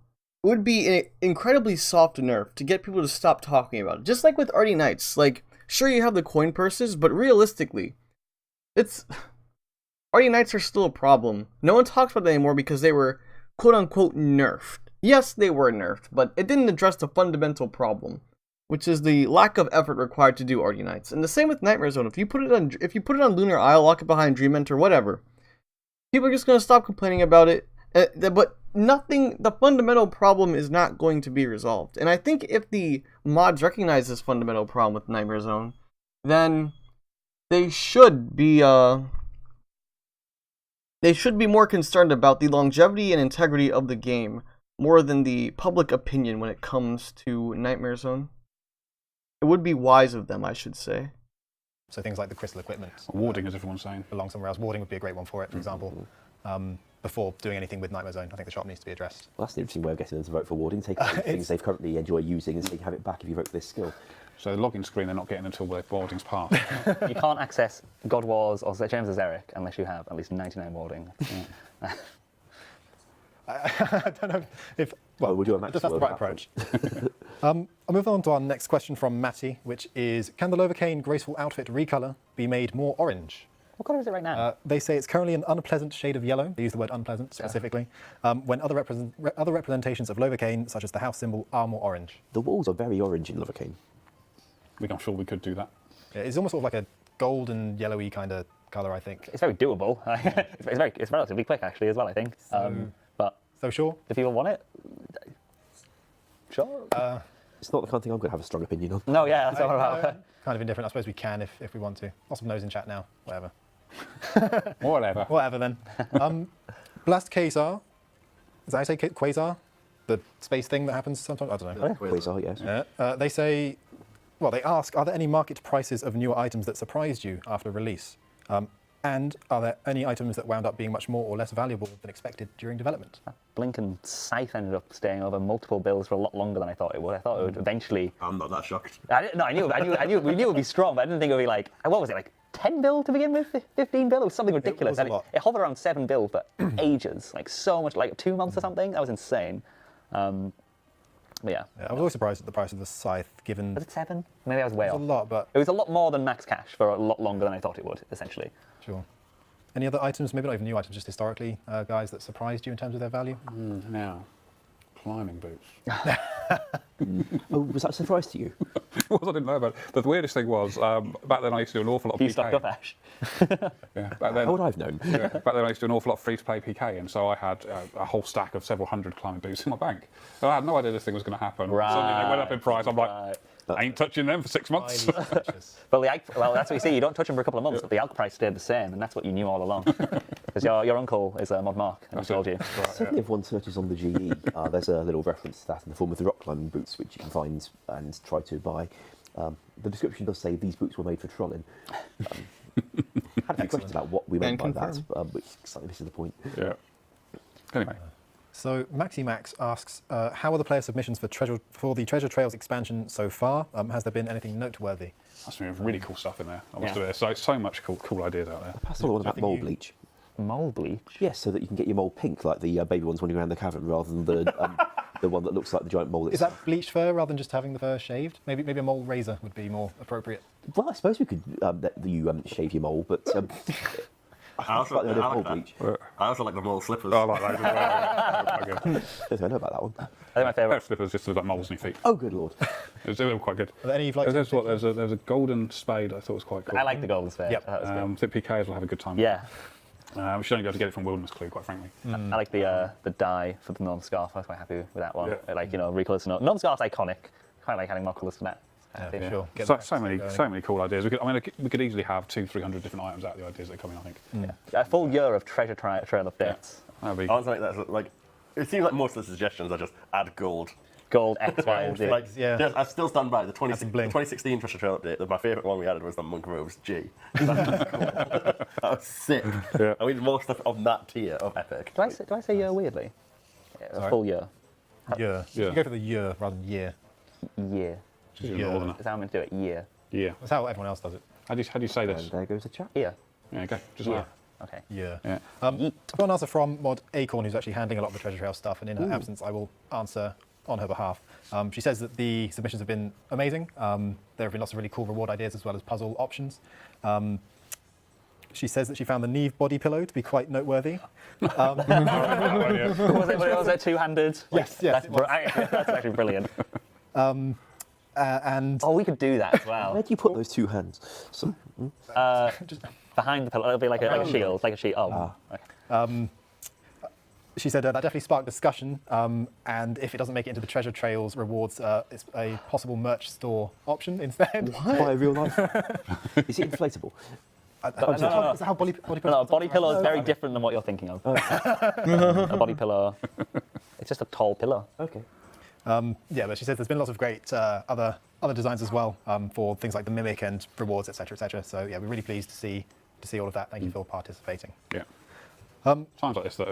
[SPEAKER 1] It would be an incredibly soft nerf to get people to stop talking about it. Just like with Arty Knights, like sure you have the coin purses, but realistically, Arty Knights are still a problem. No one talks about it anymore because they were quote unquote nerfed. Yes, they were nerfed, but it didn't address the fundamental problem, which is the lack of effort required to do Arty Knights. And the same with Nightmare Zone. If you put it on Lunar Isle, lock it behind Dream Enter, whatever, people are just gonna stop complaining about it. But the fundamental problem is not going to be resolved. And I think if the mods recognize this fundamental problem with Nightmare Zone, then they should be more concerned about the longevity and integrity of the game more than the public opinion when it comes to Nightmare Zone. It would be wise of them, I should say.
[SPEAKER 3] So things like the crystal equipment.
[SPEAKER 5] Warding, as everyone's saying.
[SPEAKER 3] Belong somewhere else. Warding would be a great one for it, for example. Before doing anything with Nightmare Zone, I think the shop needs to be addressed.
[SPEAKER 4] Well, that's an interesting way of getting them to vote for warding. Take things they currently enjoy using and say you can have it back if you vote for this skill.
[SPEAKER 5] So the login screen they're not getting until their warding's passed.
[SPEAKER 2] You can't access God Wars or James as Eric unless you have at least 99 warding. Yeah.
[SPEAKER 3] I don't know if...
[SPEAKER 4] Well, we'll do a match.
[SPEAKER 3] That's the right approach. I'll move on to our next question from Matty, which is, can the Lovercane graceful outfit recolor be made more orange?
[SPEAKER 2] What colour is it right now?
[SPEAKER 3] They say it's currently an unpleasant shade of yellow. They use the word unpleasant specifically. When other representations of Lovercane, such as the house symbol, are more orange.
[SPEAKER 4] The walls are very orange in Lovercane.
[SPEAKER 5] I'm sure we could do that.
[SPEAKER 3] Yeah, it's almost sort of like a golden, yellowy kind of colour, I think.
[SPEAKER 2] It's very doable. it's relatively quick actually as well, I think. But
[SPEAKER 3] So sure?
[SPEAKER 2] if people want it, sure.
[SPEAKER 4] It's not the kind of thing I'm going to have a strong opinion on.
[SPEAKER 2] No, yeah, that's all about.
[SPEAKER 3] Kind of indifferent. I suppose we can if we want to. Lots of no's in chat now. Whatever.
[SPEAKER 5] Whatever.
[SPEAKER 3] Whatever then. Blast Quasar. Is that how you say Quasar? The space thing that happens sometimes? I don't know.
[SPEAKER 4] Quasar, yes.
[SPEAKER 3] They say, well, they ask, are there any market prices of newer items that surprised you after release? And are there any items that wound up being much more or less valuable than expected during development?
[SPEAKER 2] Blink and Scythe ended up staying over multiple builds for a lot longer than I thought it would. I thought it would eventually.
[SPEAKER 6] I'm not that shocked.
[SPEAKER 2] We knew it would be strong, but I didn't think it would be like, what was it, like 10 bill to begin with? 15 bill? It was something ridiculous.
[SPEAKER 3] was a
[SPEAKER 2] And
[SPEAKER 3] lot.
[SPEAKER 2] it hovered around 7 bill for ages. Like, so much, like 2 months or something. That was insane. But yeah.
[SPEAKER 3] Yeah, I was always surprised at the price of the scythe, given
[SPEAKER 2] Was it 7? Maybe I was way
[SPEAKER 3] it's a
[SPEAKER 2] off.
[SPEAKER 3] lot, but
[SPEAKER 2] It was a lot more than max cash for a lot longer than I thought it would, essentially.
[SPEAKER 3] sure. Any other items, maybe not even new items, just historically, guys, that surprised you in terms of their value?
[SPEAKER 5] Now, climbing boots.
[SPEAKER 4] Oh, was that a surprise to you?
[SPEAKER 5] What I didn't know about it. The weirdest thing was, back then I used to do an awful lot of
[SPEAKER 2] You
[SPEAKER 5] PK.
[SPEAKER 2] stocked up, Ash.
[SPEAKER 5] Yeah, back then,
[SPEAKER 4] How would I have known?
[SPEAKER 5] yeah, back then I used to do an awful lot of free-to-play PK, and so I had a whole stack of several hundred climbing boots in my bank. And I had no idea this thing was going to happen. Suddenly they went up in price. I'm like, I ain't touching them for 6 months.
[SPEAKER 3] Highly suspicious.
[SPEAKER 2] Well, that's what you see. You don't touch them for a couple of months, but the alk price stayed the same, and that's what you knew all along. Because your uncle is Mod Mark, and he told you.
[SPEAKER 4] Certainly, if one searches on the GE, there's a little reference to that in the form of the rock climbing boots, which you can find and try to buy. The description does say these boots were made for trolling. Had a few questions about what we meant by that, which slightly misses the point.
[SPEAKER 5] Yeah. Anyway.
[SPEAKER 3] So Maxi Max asks, how are the player submissions for the Treasure Trails expansion so far? Has there been anything noteworthy?
[SPEAKER 5] That's some really cool stuff in there. I must
[SPEAKER 2] Yeah.
[SPEAKER 5] admit. So much cool ideas out there.
[SPEAKER 4] Pass on about mole bleach.
[SPEAKER 2] Mole bleach?
[SPEAKER 4] Yes, so that you can get your mole pink, like the baby ones running around the cavern, rather than the one that looks like the giant mole.
[SPEAKER 3] Is that bleached fur rather than just having the fur shaved? Maybe a mole razor would be more appropriate.
[SPEAKER 4] Well, I suppose we could let you shave your mole, but
[SPEAKER 6] I also,
[SPEAKER 4] like the idea of
[SPEAKER 6] I
[SPEAKER 4] mole
[SPEAKER 6] like
[SPEAKER 4] bleach.
[SPEAKER 6] that. I also like the mole slippers.
[SPEAKER 5] I like those as well. Okay.
[SPEAKER 4] I don't know about that one.
[SPEAKER 2] I think my
[SPEAKER 5] Pair of
[SPEAKER 2] favourite.
[SPEAKER 5] slippers just with like moles on your feet.
[SPEAKER 4] Oh, good lord.
[SPEAKER 5] They were quite good.
[SPEAKER 3] Are there any you've liked?
[SPEAKER 5] There's a golden spade I thought was quite cool.
[SPEAKER 2] I like the golden spade.
[SPEAKER 3] Yep.
[SPEAKER 2] That was good.
[SPEAKER 5] I think PKs will have a good time.
[SPEAKER 2] Yeah.
[SPEAKER 5] We should only be able to get it from Wilderness Clue, quite frankly.
[SPEAKER 2] I like the dye for the Gnome Scarf. I was quite happy with that one.
[SPEAKER 5] Yeah.
[SPEAKER 2] Like, recolours. Gnome Scarf's iconic. Quite like adding more colours to that.
[SPEAKER 3] Yeah, sure. Get
[SPEAKER 5] So,
[SPEAKER 3] the
[SPEAKER 5] so many
[SPEAKER 3] going.
[SPEAKER 5] so many cool ideas. We could easily have 200-300 different items out of the ideas that are coming, I think.
[SPEAKER 2] A full year of treasure trail updates.
[SPEAKER 5] That'd be
[SPEAKER 6] I want something that's like. It seems like most of the suggestions are just add gold.
[SPEAKER 2] Gold, X, Y, and Z.
[SPEAKER 6] Like,
[SPEAKER 3] yeah.
[SPEAKER 6] I still stand by the
[SPEAKER 3] bling.
[SPEAKER 6] 2016 Treasure Trail update. My favourite one we added was the Monk Roves G. That was sick.
[SPEAKER 5] Yeah.
[SPEAKER 6] And we need more stuff on that tier of epic.
[SPEAKER 2] Do I say year weirdly? Yeah, a full year.
[SPEAKER 3] Year.
[SPEAKER 5] Yeah.
[SPEAKER 3] You go for the year rather than year.
[SPEAKER 2] Year.
[SPEAKER 5] just
[SPEAKER 3] Yeah.
[SPEAKER 5] northerner.
[SPEAKER 2] Is how I'm meant to do it? Year.
[SPEAKER 5] Yeah.
[SPEAKER 3] That's how everyone else does it.
[SPEAKER 5] How do you say this?
[SPEAKER 4] And there goes the chat.
[SPEAKER 2] Year.
[SPEAKER 5] Yeah, okay. Just
[SPEAKER 2] Year.
[SPEAKER 5] like
[SPEAKER 2] Okay.
[SPEAKER 3] Yeah.
[SPEAKER 5] Yeah.
[SPEAKER 3] I've got an answer from Mod Acorn, who's actually handling a lot of the Treasure Trail stuff, and in her absence, I will answer on her behalf. She says that the submissions have been amazing. There have been lots of really cool reward ideas as well as puzzle options. She says that she found the Neve body pillow to be quite noteworthy.
[SPEAKER 2] Was it two-handed?
[SPEAKER 3] Yes, yes, it was.
[SPEAKER 2] That's actually brilliant.
[SPEAKER 3] And
[SPEAKER 2] Oh, we could do that as well.
[SPEAKER 4] Where do you put those two hands? So,
[SPEAKER 2] Behind the pillow, it'll be like a shield, like a shield. Oh, okay.
[SPEAKER 3] she said that definitely sparked discussion. And if it doesn't make it into the Treasure Trails rewards, it's a possible merch store option instead.
[SPEAKER 4] buy a real life. Is it inflatable?
[SPEAKER 3] Is that how body pillow?
[SPEAKER 2] No, a body pillow is very different than what you're thinking of. A body pillow, it's just a tall pillow.
[SPEAKER 4] Okay.
[SPEAKER 3] Yeah, but she says there's been lots of great other designs as well for things like the mimic and rewards, etc., etc. So yeah, we're really pleased to see all of that. Thank you for participating.
[SPEAKER 5] Yeah. Times like this that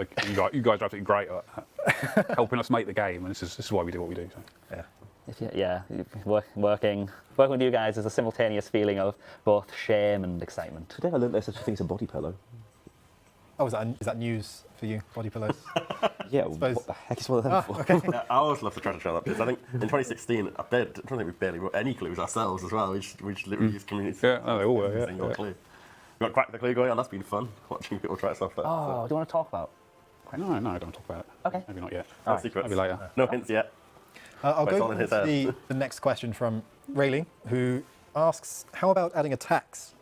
[SPEAKER 5] you guys are absolutely great at helping us make the game, and this is why we do what we do. So.
[SPEAKER 3] Yeah.
[SPEAKER 2] Working with you guys is a simultaneous feeling of both shame and excitement.
[SPEAKER 4] Today I learned there's such a thing as a body pillow.
[SPEAKER 3] Oh, is that news for you? Body pillows?
[SPEAKER 4] Yeah,
[SPEAKER 3] suppose-
[SPEAKER 4] what the heck is one of them for?
[SPEAKER 6] Yeah, I always love the Treasure Trail updates. I think in 2016, I don't think we barely wrote any clues ourselves as well. We just literally used community.
[SPEAKER 5] Yeah, no, they all were, yeah,
[SPEAKER 6] Single
[SPEAKER 5] yeah.
[SPEAKER 6] clue. We got Crack the Clue going on. That's been fun watching people try stuff. That,
[SPEAKER 2] Oh, do you want to talk about?
[SPEAKER 5] No, I don't talk about it.
[SPEAKER 2] Okay.
[SPEAKER 5] Maybe not yet.
[SPEAKER 6] no secrets.
[SPEAKER 5] Maybe later.
[SPEAKER 6] No hints yet.
[SPEAKER 3] I'll
[SPEAKER 6] But it's
[SPEAKER 3] go
[SPEAKER 6] all in his
[SPEAKER 3] to
[SPEAKER 6] head.
[SPEAKER 3] the next question from Rayleigh, who asks, how about adding a tax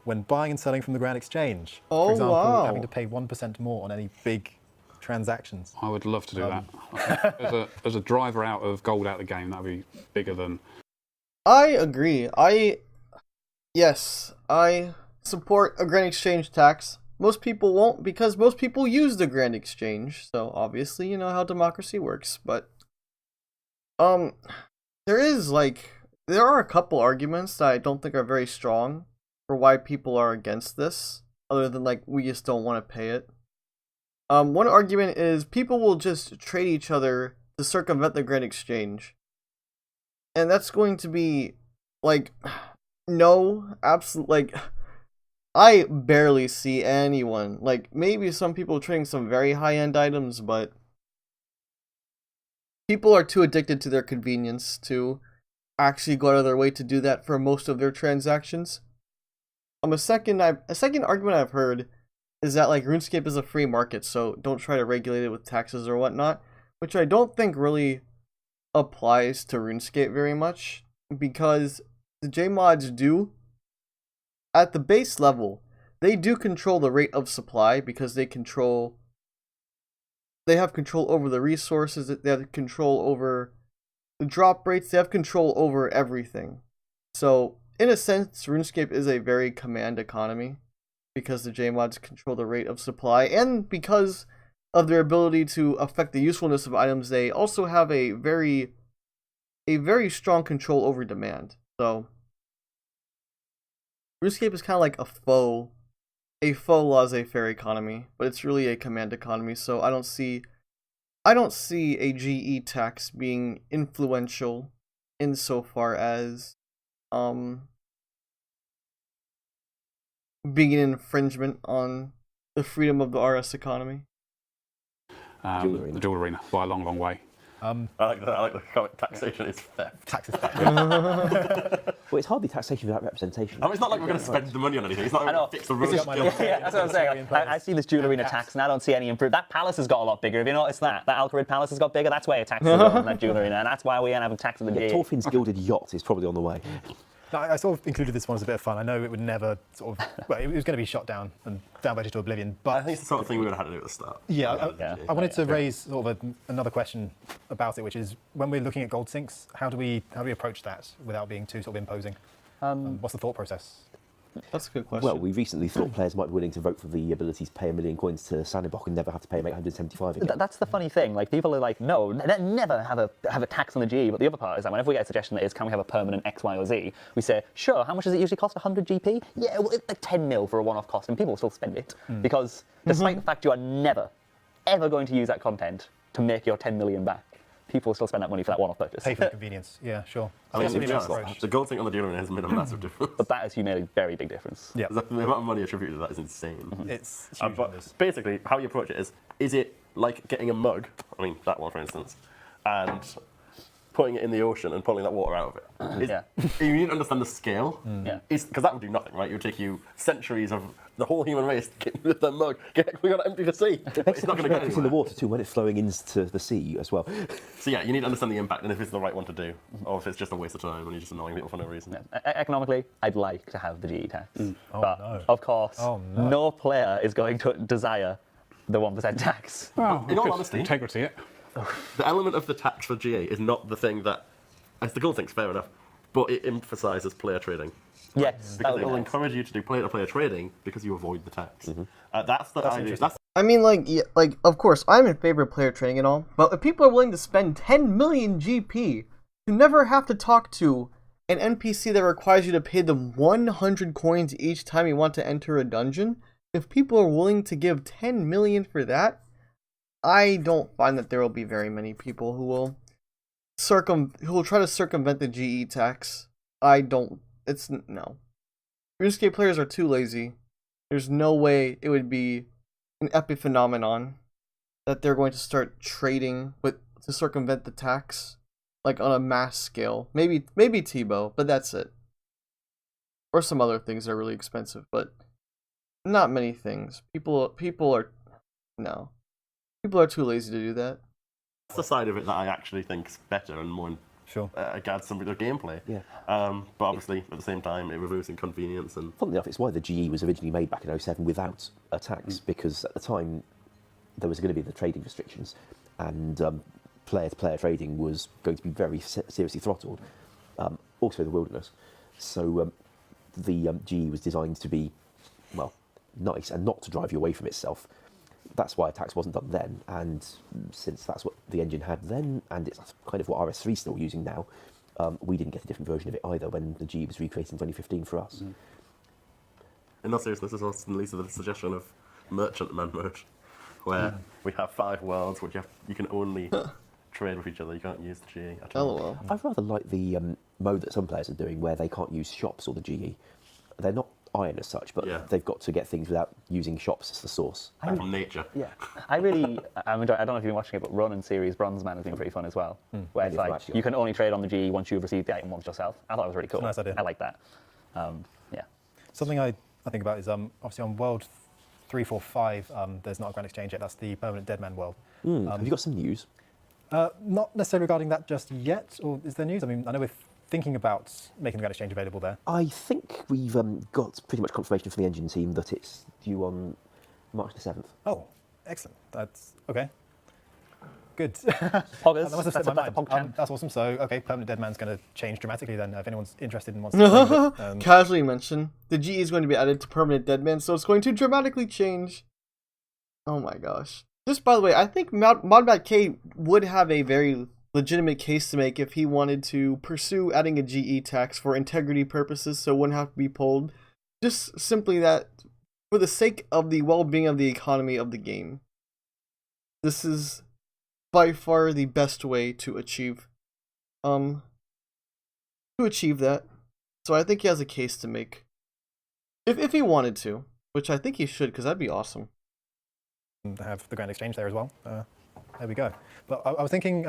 [SPEAKER 3] when buying and selling from the Grand Exchange?
[SPEAKER 1] Oh,
[SPEAKER 3] For example,
[SPEAKER 1] wow.
[SPEAKER 3] having to pay 1% more on any big transactions.
[SPEAKER 5] I would love to do that. As a driver out of gold out of the game, that would be bigger than.
[SPEAKER 1] I agree. Yes, I support a Grand Exchange tax. Most people won't because most people use the Grand Exchange. So obviously, you know how democracy works. But there are a couple arguments that I don't think are very strong for why people are against this, other than like we just don't want to pay it. One argument is people will just trade each other to circumvent the Grand Exchange. And that's going to be like no, absolute like I barely see anyone. Like, maybe some people trading some very high-end items, but people are too addicted to their convenience to actually go out of their way to do that for most of their transactions. A second argument I've heard is that like RuneScape is a free market, so don't try to regulate it with taxes or whatnot, which I don't think really applies to RuneScape very much, because the JMods do, at the base level, they do control the rate of supply because they have control over the resources, they have control over the drop rates, they have control over everything. So, in a sense, RuneScape is a very command economy because the JMods control the rate of supply, and because of their ability to affect the usefulness of items, they also have a very strong control over demand. So, RuneScape is kind of like a faux laissez-faire economy, but it's really a command economy. So I don't see a GE tax being influential insofar as being an infringement on the freedom of the RS economy.
[SPEAKER 5] The dual arena by a long, long way.
[SPEAKER 6] I like the comment, taxation is theft.
[SPEAKER 3] Tax is back.
[SPEAKER 4] Well, it's hardly taxation without representation.
[SPEAKER 6] I mean, it's not like we're going to spend the money on anything. It's not like we're going to fix the road.
[SPEAKER 2] Yeah, that's what I'm saying. I see this dual arena tax, and I don't see any improvement. That palace has got a lot bigger. Have you noticed that? That Alcarid palace has got bigger. That's why a tax is on that dual arena, and that's why we ain't having tax in the day.
[SPEAKER 4] Torfin's gilded yacht is probably on the way.
[SPEAKER 3] No, I sort of included this one as a bit of fun. I know it would never sort of, well, it was going to be shot down and downvoted to oblivion. But
[SPEAKER 6] I think it's the sort of thing we would have had to do at the start.
[SPEAKER 3] Yeah, I wanted to raise sort of another question about it, which is when we're looking at gold sinks, how do we approach that without being too sort of imposing? What's the thought process?
[SPEAKER 1] That's a good question.
[SPEAKER 4] Well, we recently thought players might be willing to vote for the ability to pay 1 million coins to Sanibok and never have to pay him 875 again.
[SPEAKER 2] That's the funny thing. Like, people are like, no, never have a tax on the GE. But the other part is that whenever we get a suggestion that is, can we have a permanent X, Y, or Z, we say, sure. How much does it usually cost? 100 GP? Yeah, well, it's like 10 mil for a one-off cost, and people will still spend it because, despite the fact you are never, ever going to use that content to make your 10 million back, people will still spend that money for that one-off purchase.
[SPEAKER 3] Pay for the convenience. Yeah, sure.
[SPEAKER 6] I mean,
[SPEAKER 3] That's
[SPEAKER 6] to be
[SPEAKER 3] the
[SPEAKER 6] honest,
[SPEAKER 3] approach.
[SPEAKER 6] the gold thing on the dealer has made a massive difference.
[SPEAKER 2] But that has made a very big difference.
[SPEAKER 3] Yeah,
[SPEAKER 6] The amount of money attributed to that is insane.
[SPEAKER 3] it's huge.
[SPEAKER 6] But
[SPEAKER 3] numbers.
[SPEAKER 6] basically, how you approach it is it like getting a mug, I mean, that one for instance, and putting it in the ocean and pulling that water out of it?
[SPEAKER 2] Yeah.
[SPEAKER 6] You need to understand the scale.
[SPEAKER 2] Yeah.
[SPEAKER 6] Because that would do nothing, right? It would take you centuries of the whole human race to get with the mug. We got to empty the sea. It's not going to get
[SPEAKER 4] It's in the
[SPEAKER 6] anywhere.
[SPEAKER 4] water too when it's flowing into the sea as well.
[SPEAKER 6] So yeah, you need to understand the impact and if it's the right one to do, or if it's just a waste of time and you're just annoying people for no reason.
[SPEAKER 2] Economically, I'd like to have the GE tax.
[SPEAKER 3] Oh,
[SPEAKER 2] But,
[SPEAKER 3] no.
[SPEAKER 2] of course,
[SPEAKER 3] Oh, no.
[SPEAKER 2] no player is going to desire the 1% tax.
[SPEAKER 5] Well,
[SPEAKER 6] In all
[SPEAKER 5] good.
[SPEAKER 6] honesty-
[SPEAKER 5] Integrity, it.
[SPEAKER 6] The element of the tax for GA is not the thing that, as the gold thing's fair enough, but it emphasises player trading.
[SPEAKER 2] Yes, that
[SPEAKER 6] Because
[SPEAKER 2] would
[SPEAKER 6] it
[SPEAKER 2] be
[SPEAKER 6] will
[SPEAKER 2] nice.
[SPEAKER 6] encourage you to do player-to-player trading because you avoid the tax. That's the idea.
[SPEAKER 3] interesting.
[SPEAKER 1] I mean, like, yeah, like, of course, I'm in favor of player trading and all, but if people are willing to spend 10 million GP to never have to talk to an NPC that requires you to pay them 100 coins each time you want to enter a dungeon, if people are willing to give 10 million for that, I don't find that there will be very many people who will try to circumvent the GE tax. No. RuneScape players are too lazy. There's no way it would be an epiphenomenon that they're going to start trading to circumvent the tax, like on a mass scale. Maybe Tebow, but that's it. Or some other things that are really expensive, but not many things. People are too lazy to do that.
[SPEAKER 6] That's the side of it that I actually think is better and more
[SPEAKER 3] Sure.
[SPEAKER 6] adds some of the gameplay.
[SPEAKER 4] Yeah.
[SPEAKER 6] But obviously, at the same time, it removes inconvenience and
[SPEAKER 4] Funnily enough, it's why the GE was originally made back in 07 without a tax, because at the time there was going to be the trading restrictions, and player-to-player trading was going to be very seriously throttled, also in the wilderness. So the GE was designed to be, well, nice and not to drive you away from itself. That's why a tax wasn't done then, and since that's what the engine had then, and it's kind of what RS3 is still using now, we didn't get a different version of it either when the GE was recreated in 2015 for us.
[SPEAKER 6] in all seriousness, this also leads to the suggestion of merchantman mode, where we have 5 worlds which you can only trade with each other. You can't use the GE at all.
[SPEAKER 1] LOL.
[SPEAKER 4] I rather like the mode that some players are doing where they can't use shops or the GE. They're not iron as such, but
[SPEAKER 6] Yeah.
[SPEAKER 4] they've got to get things without using shops as the source.
[SPEAKER 6] From nature.
[SPEAKER 2] Yeah, I'm enjoying. I don't know if you've been watching it, but Run and Series Bronze Man has been pretty fun as well. Where it's
[SPEAKER 4] Maybe
[SPEAKER 2] like
[SPEAKER 4] Flash,
[SPEAKER 2] you can only trade on the GE once you've received the item once yourself. I thought it was really cool.
[SPEAKER 3] Nice idea.
[SPEAKER 2] I like that. Yeah.
[SPEAKER 3] Something I think about is obviously on World 345, there's not a Grand Exchange yet. That's the permanent Deadman world.
[SPEAKER 4] Have you got some news?
[SPEAKER 3] Not necessarily regarding that just yet, or is there news? I mean, I know we're thinking about making the Grand Exchange available there.
[SPEAKER 4] I think we've got pretty much confirmation from the engine team that it's due on March the 7th.
[SPEAKER 3] Oh, excellent. That's okay. Good.
[SPEAKER 2] Poggers.
[SPEAKER 3] That must have
[SPEAKER 2] That's
[SPEAKER 3] slipped my
[SPEAKER 2] a
[SPEAKER 3] mind.
[SPEAKER 2] pog champ.
[SPEAKER 3] That's awesome. So, okay, permanent Deadman's going to change dramatically then. If anyone's interested and wants to play it,
[SPEAKER 1] Casually mentioned, the GE is going to be added to permanent Deadman, so it's going to dramatically change. Oh my gosh. Just by the way, I think Modbat K would have a very legitimate case to make if he wanted to pursue adding a GE tax for integrity purposes, so it wouldn't have to be pulled. Just simply that, for the sake of the well-being of the economy of the game, this is by far the best way to achieve that. So I think he has a case to make, if he wanted to, which I think he should, because that'd be awesome.
[SPEAKER 3] have the Grand Exchange there as well. There we go. But I was thinking,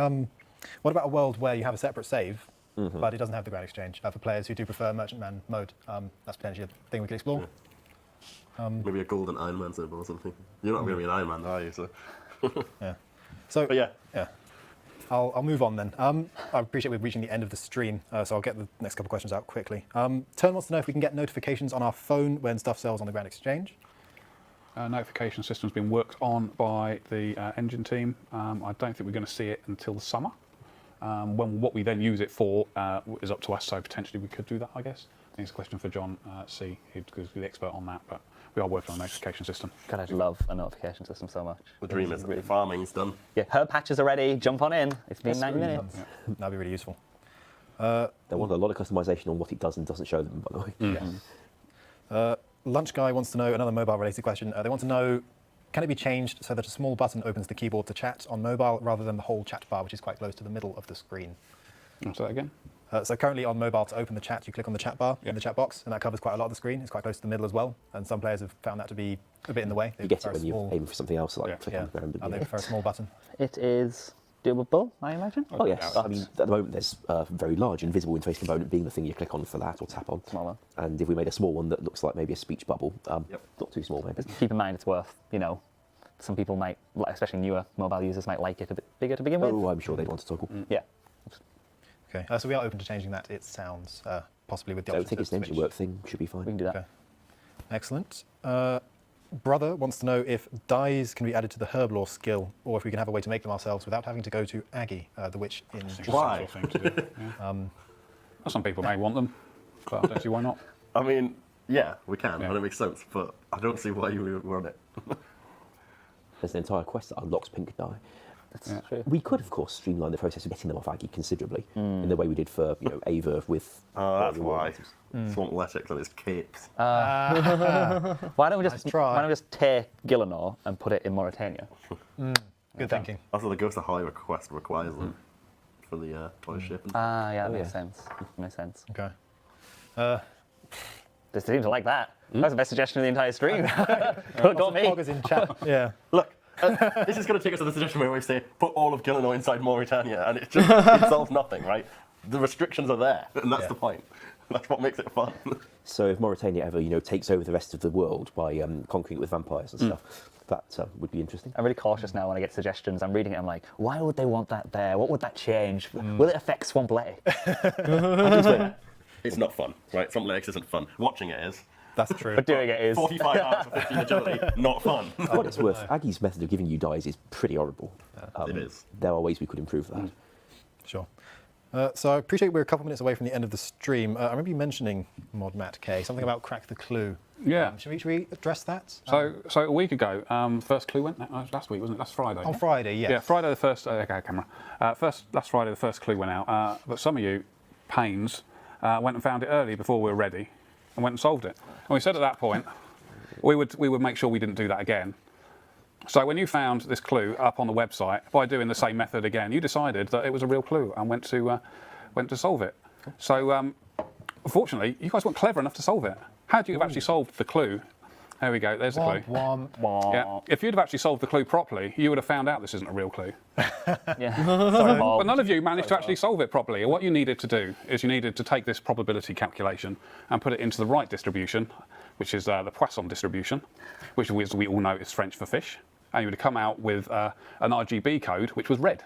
[SPEAKER 3] what about a world where you have a separate save, but it doesn't have the Grand Exchange? For players who do prefer Merchantman mode, that's potentially a thing we could explore.
[SPEAKER 6] Maybe a golden Iron Man server or something. You're not going to be an Iron Man, are you? So.
[SPEAKER 3] Yeah. So,
[SPEAKER 6] But yeah.
[SPEAKER 3] I'll move on then. I appreciate we're reaching the end of the stream, so I'll get the next couple of questions out quickly. Turn wants to know if we can get notifications on our phone when stuff sells on the Grand Exchange.
[SPEAKER 5] Notification system's been worked on by the engine team. I don't think we're going to see it until the summer. What we then use it for is up to us, so potentially we could do that, I guess. I think it's a question for John C, who's the expert on that, but we are working on a notification system.
[SPEAKER 2] God, I'd love a notification system so much.
[SPEAKER 6] The dream is that farming's done.
[SPEAKER 2] Yeah, herb patches are ready. Jump on in. It's been 90 minutes.
[SPEAKER 3] Yeah, that'd be really useful.
[SPEAKER 4] They want a lot of customization on what it does and doesn't show them, by the way.
[SPEAKER 3] Lunch Guy wants to know another mobile-related question. They want to know, can it be changed so that a small button opens the keyboard to chat on mobile rather than the whole chat bar, which is quite close to the middle of the screen?
[SPEAKER 5] Say that again?
[SPEAKER 3] So currently on mobile, to open the chat, you click on the chat bar in the chat box, and that covers quite a lot of the screen. It's quite close to the middle as well, and some players have found that to be a bit in the way.
[SPEAKER 4] You get it when you're aiming for something else, like click on the ground.
[SPEAKER 3] And they prefer a small button.
[SPEAKER 2] It is doable, I imagine.
[SPEAKER 4] Oh yes, I mean at the moment there's a very large invisible interface component being the thing you click on for that or tap on.
[SPEAKER 2] Smaller.
[SPEAKER 4] And if we made a small one that looks like maybe a speech bubble, not too small maybe.
[SPEAKER 2] Keep in mind it's worth, some people might, especially newer mobile users, might like it a bit bigger to begin with.
[SPEAKER 4] Oh, I'm sure they'd want to toggle.
[SPEAKER 2] Yeah.
[SPEAKER 3] Okay, so we are open to changing that. It sounds possibly with the
[SPEAKER 4] I
[SPEAKER 3] option
[SPEAKER 4] think it's
[SPEAKER 3] to
[SPEAKER 4] an engine
[SPEAKER 3] switch.
[SPEAKER 4] work thing, should be fine.
[SPEAKER 2] We can do that.
[SPEAKER 3] Okay. Excellent. Brother wants to know if dyes can be added to the herb lore skill, or if we can have a way to make them ourselves without having to go to Aggie, the witch in.
[SPEAKER 6] Why?
[SPEAKER 5] Thing to do. Yeah. Some people may want them, but I don't see why not.
[SPEAKER 6] I mean, yeah, we can,
[SPEAKER 5] Yeah.
[SPEAKER 6] and it makes sense, but I don't see why you would run it.
[SPEAKER 4] There's an entire quest that unlocks pink dye.
[SPEAKER 2] That's true.
[SPEAKER 4] We could, of course, streamline the process of getting them off Aggie considerably in the way we did for Ava with.
[SPEAKER 6] That's
[SPEAKER 4] reward
[SPEAKER 6] why.
[SPEAKER 4] items.
[SPEAKER 6] Swampletic and its capes.
[SPEAKER 2] Why don't we just
[SPEAKER 3] Nice try.
[SPEAKER 2] why don't we just take Gillinor and put it in Mauritania?
[SPEAKER 3] Good thinking.
[SPEAKER 6] That's what the Ghost of High request requires them for the toy ship.
[SPEAKER 2] Ah, yeah, that
[SPEAKER 4] Oh,
[SPEAKER 2] makes
[SPEAKER 4] yeah.
[SPEAKER 2] sense. Makes sense.
[SPEAKER 3] Okay.
[SPEAKER 2] They seem to like that. That's the best suggestion of the entire stream.
[SPEAKER 3] Lots
[SPEAKER 2] Got
[SPEAKER 3] of
[SPEAKER 2] me.
[SPEAKER 3] poggers in chat. Yeah.
[SPEAKER 6] Look, this is going to take us to the suggestion where we say, put all of Gillinor inside Mauritania, and it solves nothing, right? The restrictions are there, and that's the point. That's what makes it fun.
[SPEAKER 4] So if Mauritania ever, takes over the rest of the world by conquering it with vampires and stuff, that would be interesting.
[SPEAKER 2] I'm really cautious now when I get suggestions. I'm reading it, I'm like, why would they want that there? What would that change? Will it affect Swamp Lake?
[SPEAKER 6] It's not fun, right? Swampletic isn't fun. Watching it is.
[SPEAKER 3] That's true.
[SPEAKER 2] But doing it is.
[SPEAKER 6] 45 hours of 15 agility, not fun.
[SPEAKER 4] For what it's worth, Aggie's method of giving you dyes is pretty horrible.
[SPEAKER 6] It is.
[SPEAKER 4] There are ways we could improve that.
[SPEAKER 3] Sure. So I appreciate we're a couple minutes away from the end of the stream. I remember you mentioning Mod Matt K, something about Crack the Clue.
[SPEAKER 5] Yeah.
[SPEAKER 3] Should we address that?
[SPEAKER 5] So a week ago, first clue went last week, wasn't it? Last Friday.
[SPEAKER 3] On Friday, yes.
[SPEAKER 5] Yeah, Friday the first. Okay, camera. Last Friday the first clue went out, but some of you, pains, went and found it early before we were ready, and went and solved it. And we said at that point, we would make sure we didn't do that again. So when you found this clue up on the website, by doing the same method again, you decided that it was a real clue and went to solve it. So unfortunately, you guys weren't clever enough to solve it. Had you have actually solved the clue, there we go, there's the clue. Yeah. If you'd have actually solved the clue properly, you would have found out this isn't a real clue.
[SPEAKER 2] Yeah. Sorry, Paul.
[SPEAKER 5] But none of you managed to actually solve it properly. What you needed to do is you needed to take this probability calculation and put it into the right distribution, which is the Poisson distribution, which we all know is French for fish. And you would have come out with an RGB code, which was red.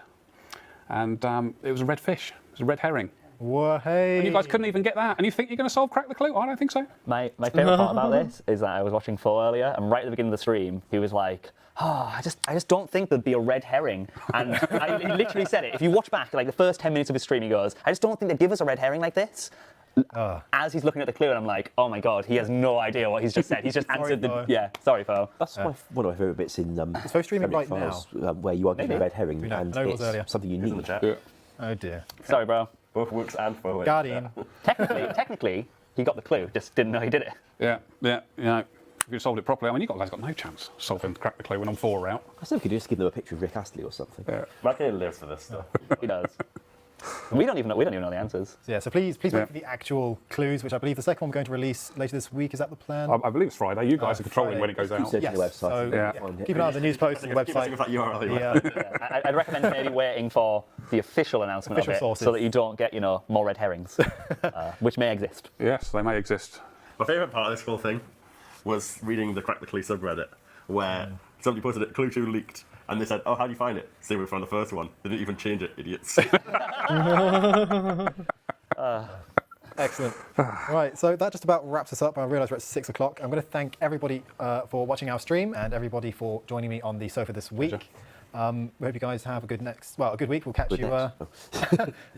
[SPEAKER 5] And it was a red fish. It was a red herring.
[SPEAKER 3] Whoa, hey.
[SPEAKER 5] And you guys couldn't even get that. And you think you're going to solve Crack the Clue? I don't think so.
[SPEAKER 2] My favourite part about this is that I was watching Phil earlier, and right at the beginning of the stream, he was like, "Oh, I just don't think there'd be a red herring." And he literally said it. If you watch back, like the first 10 minutes of his stream, he goes, "I just don't think they'd give us a red herring like this." As he's looking at the clue, and I'm like, "Oh my god, he has no idea what he's just said. He's just answered the." Yeah, sorry, Phil.
[SPEAKER 4] That's one of my favourite bits in
[SPEAKER 3] So streaming right
[SPEAKER 4] files, where you are given a red herring, and it's something you need.
[SPEAKER 5] Yeah.
[SPEAKER 3] Oh dear.
[SPEAKER 2] Sorry, bro.
[SPEAKER 6] Both works and forward.
[SPEAKER 3] Guardian.
[SPEAKER 2] Technically, he got the clue, just didn't know he did it.
[SPEAKER 5] Yeah. You know, if you solved it properly, I mean, you guys got no chance solving Crack the Clue when I'm 4 out.
[SPEAKER 4] I still could just give them a picture of Rick Astley or something.
[SPEAKER 5] Yeah.
[SPEAKER 6] Mackie lives for this stuff.
[SPEAKER 2] He does. We don't even know the answers.
[SPEAKER 3] So, yeah, so please wait for the actual clues, which I believe the second one we're going to release later this week. Is that the plan?
[SPEAKER 5] I believe it's Friday. You guys are controlling when it goes out.
[SPEAKER 4] Search
[SPEAKER 3] Yes.
[SPEAKER 4] the website.
[SPEAKER 3] So,
[SPEAKER 5] Yeah.
[SPEAKER 3] keep an eye on the news posts and the
[SPEAKER 6] Keep messing
[SPEAKER 3] website.
[SPEAKER 6] with that URL.
[SPEAKER 3] Yeah.
[SPEAKER 2] I'd recommend maybe waiting for the official announcement
[SPEAKER 3] Official
[SPEAKER 2] of it,
[SPEAKER 3] sources.
[SPEAKER 2] so that you don't get, more red herrings, which may exist.
[SPEAKER 5] Yes, they may exist.
[SPEAKER 6] My favourite part of this whole thing was reading the Crack the Clue subreddit, where somebody posted it, Clue 2 leaked, and they said, "Oh, how do you find it?" Same way we found the first one. They didn't even change it, idiots.
[SPEAKER 3] Excellent. Right, so that just about wraps us up. I realise we're at 6 o'clock. I'm going to thank everybody for watching our stream and everybody for joining me on the sofa this week. We hope you guys have a good week. We'll catch you a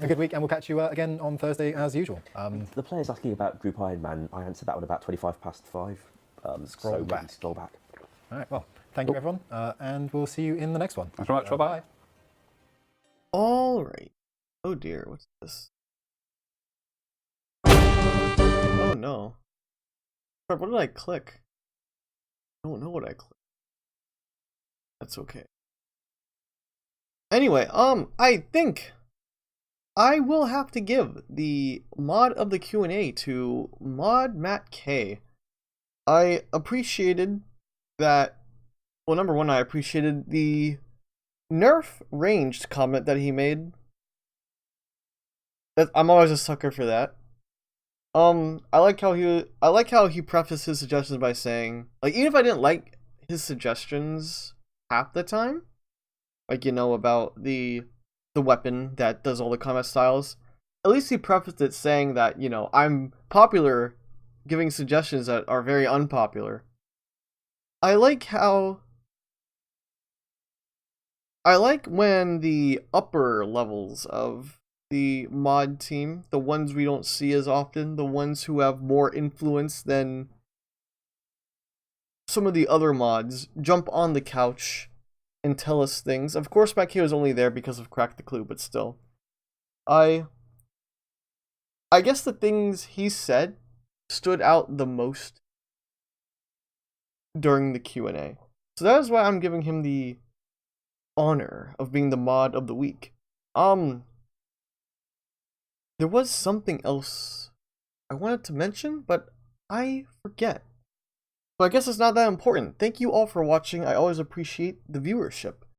[SPEAKER 3] good week, and we'll catch you again on Thursday as usual.
[SPEAKER 4] The players asking about Group Ironman, I answered that one about 25 past 5.
[SPEAKER 3] Scroll back.
[SPEAKER 4] Scroll back.
[SPEAKER 3] All right, well, thank you everyone, and we'll see you in the next one.
[SPEAKER 5] Thanks very much. Bye-bye.
[SPEAKER 1] All right. Oh dear, what's this? Oh no. What did I click? I don't know what I clicked. That's okay. Anyway, I think I will have to give the mod of the Q&A to Mod Matt K. I appreciated that. Well, number one, I appreciated the nerf ranged comment that he made. I'm always a sucker for that. I like how he prefaced his suggestions by saying, like, even if I didn't like his suggestions half the time, like, about the weapon that does all the combat styles, at least he prefaced it saying that, I'm popular giving suggestions that are very unpopular. I like when the upper levels of the mod team, the ones we don't see as often, the ones who have more influence than some of the other mods, jump on the couch and tell us things. Of course, Matt K was only there because of Crack the Clue, but still. I guess the things he said stood out the most during the Q&A. So that is why I'm giving him the honor of being the mod of the week. There was something else I wanted to mention, but I forget. So I guess it's not that important. Thank you all for watching. I always appreciate the viewership.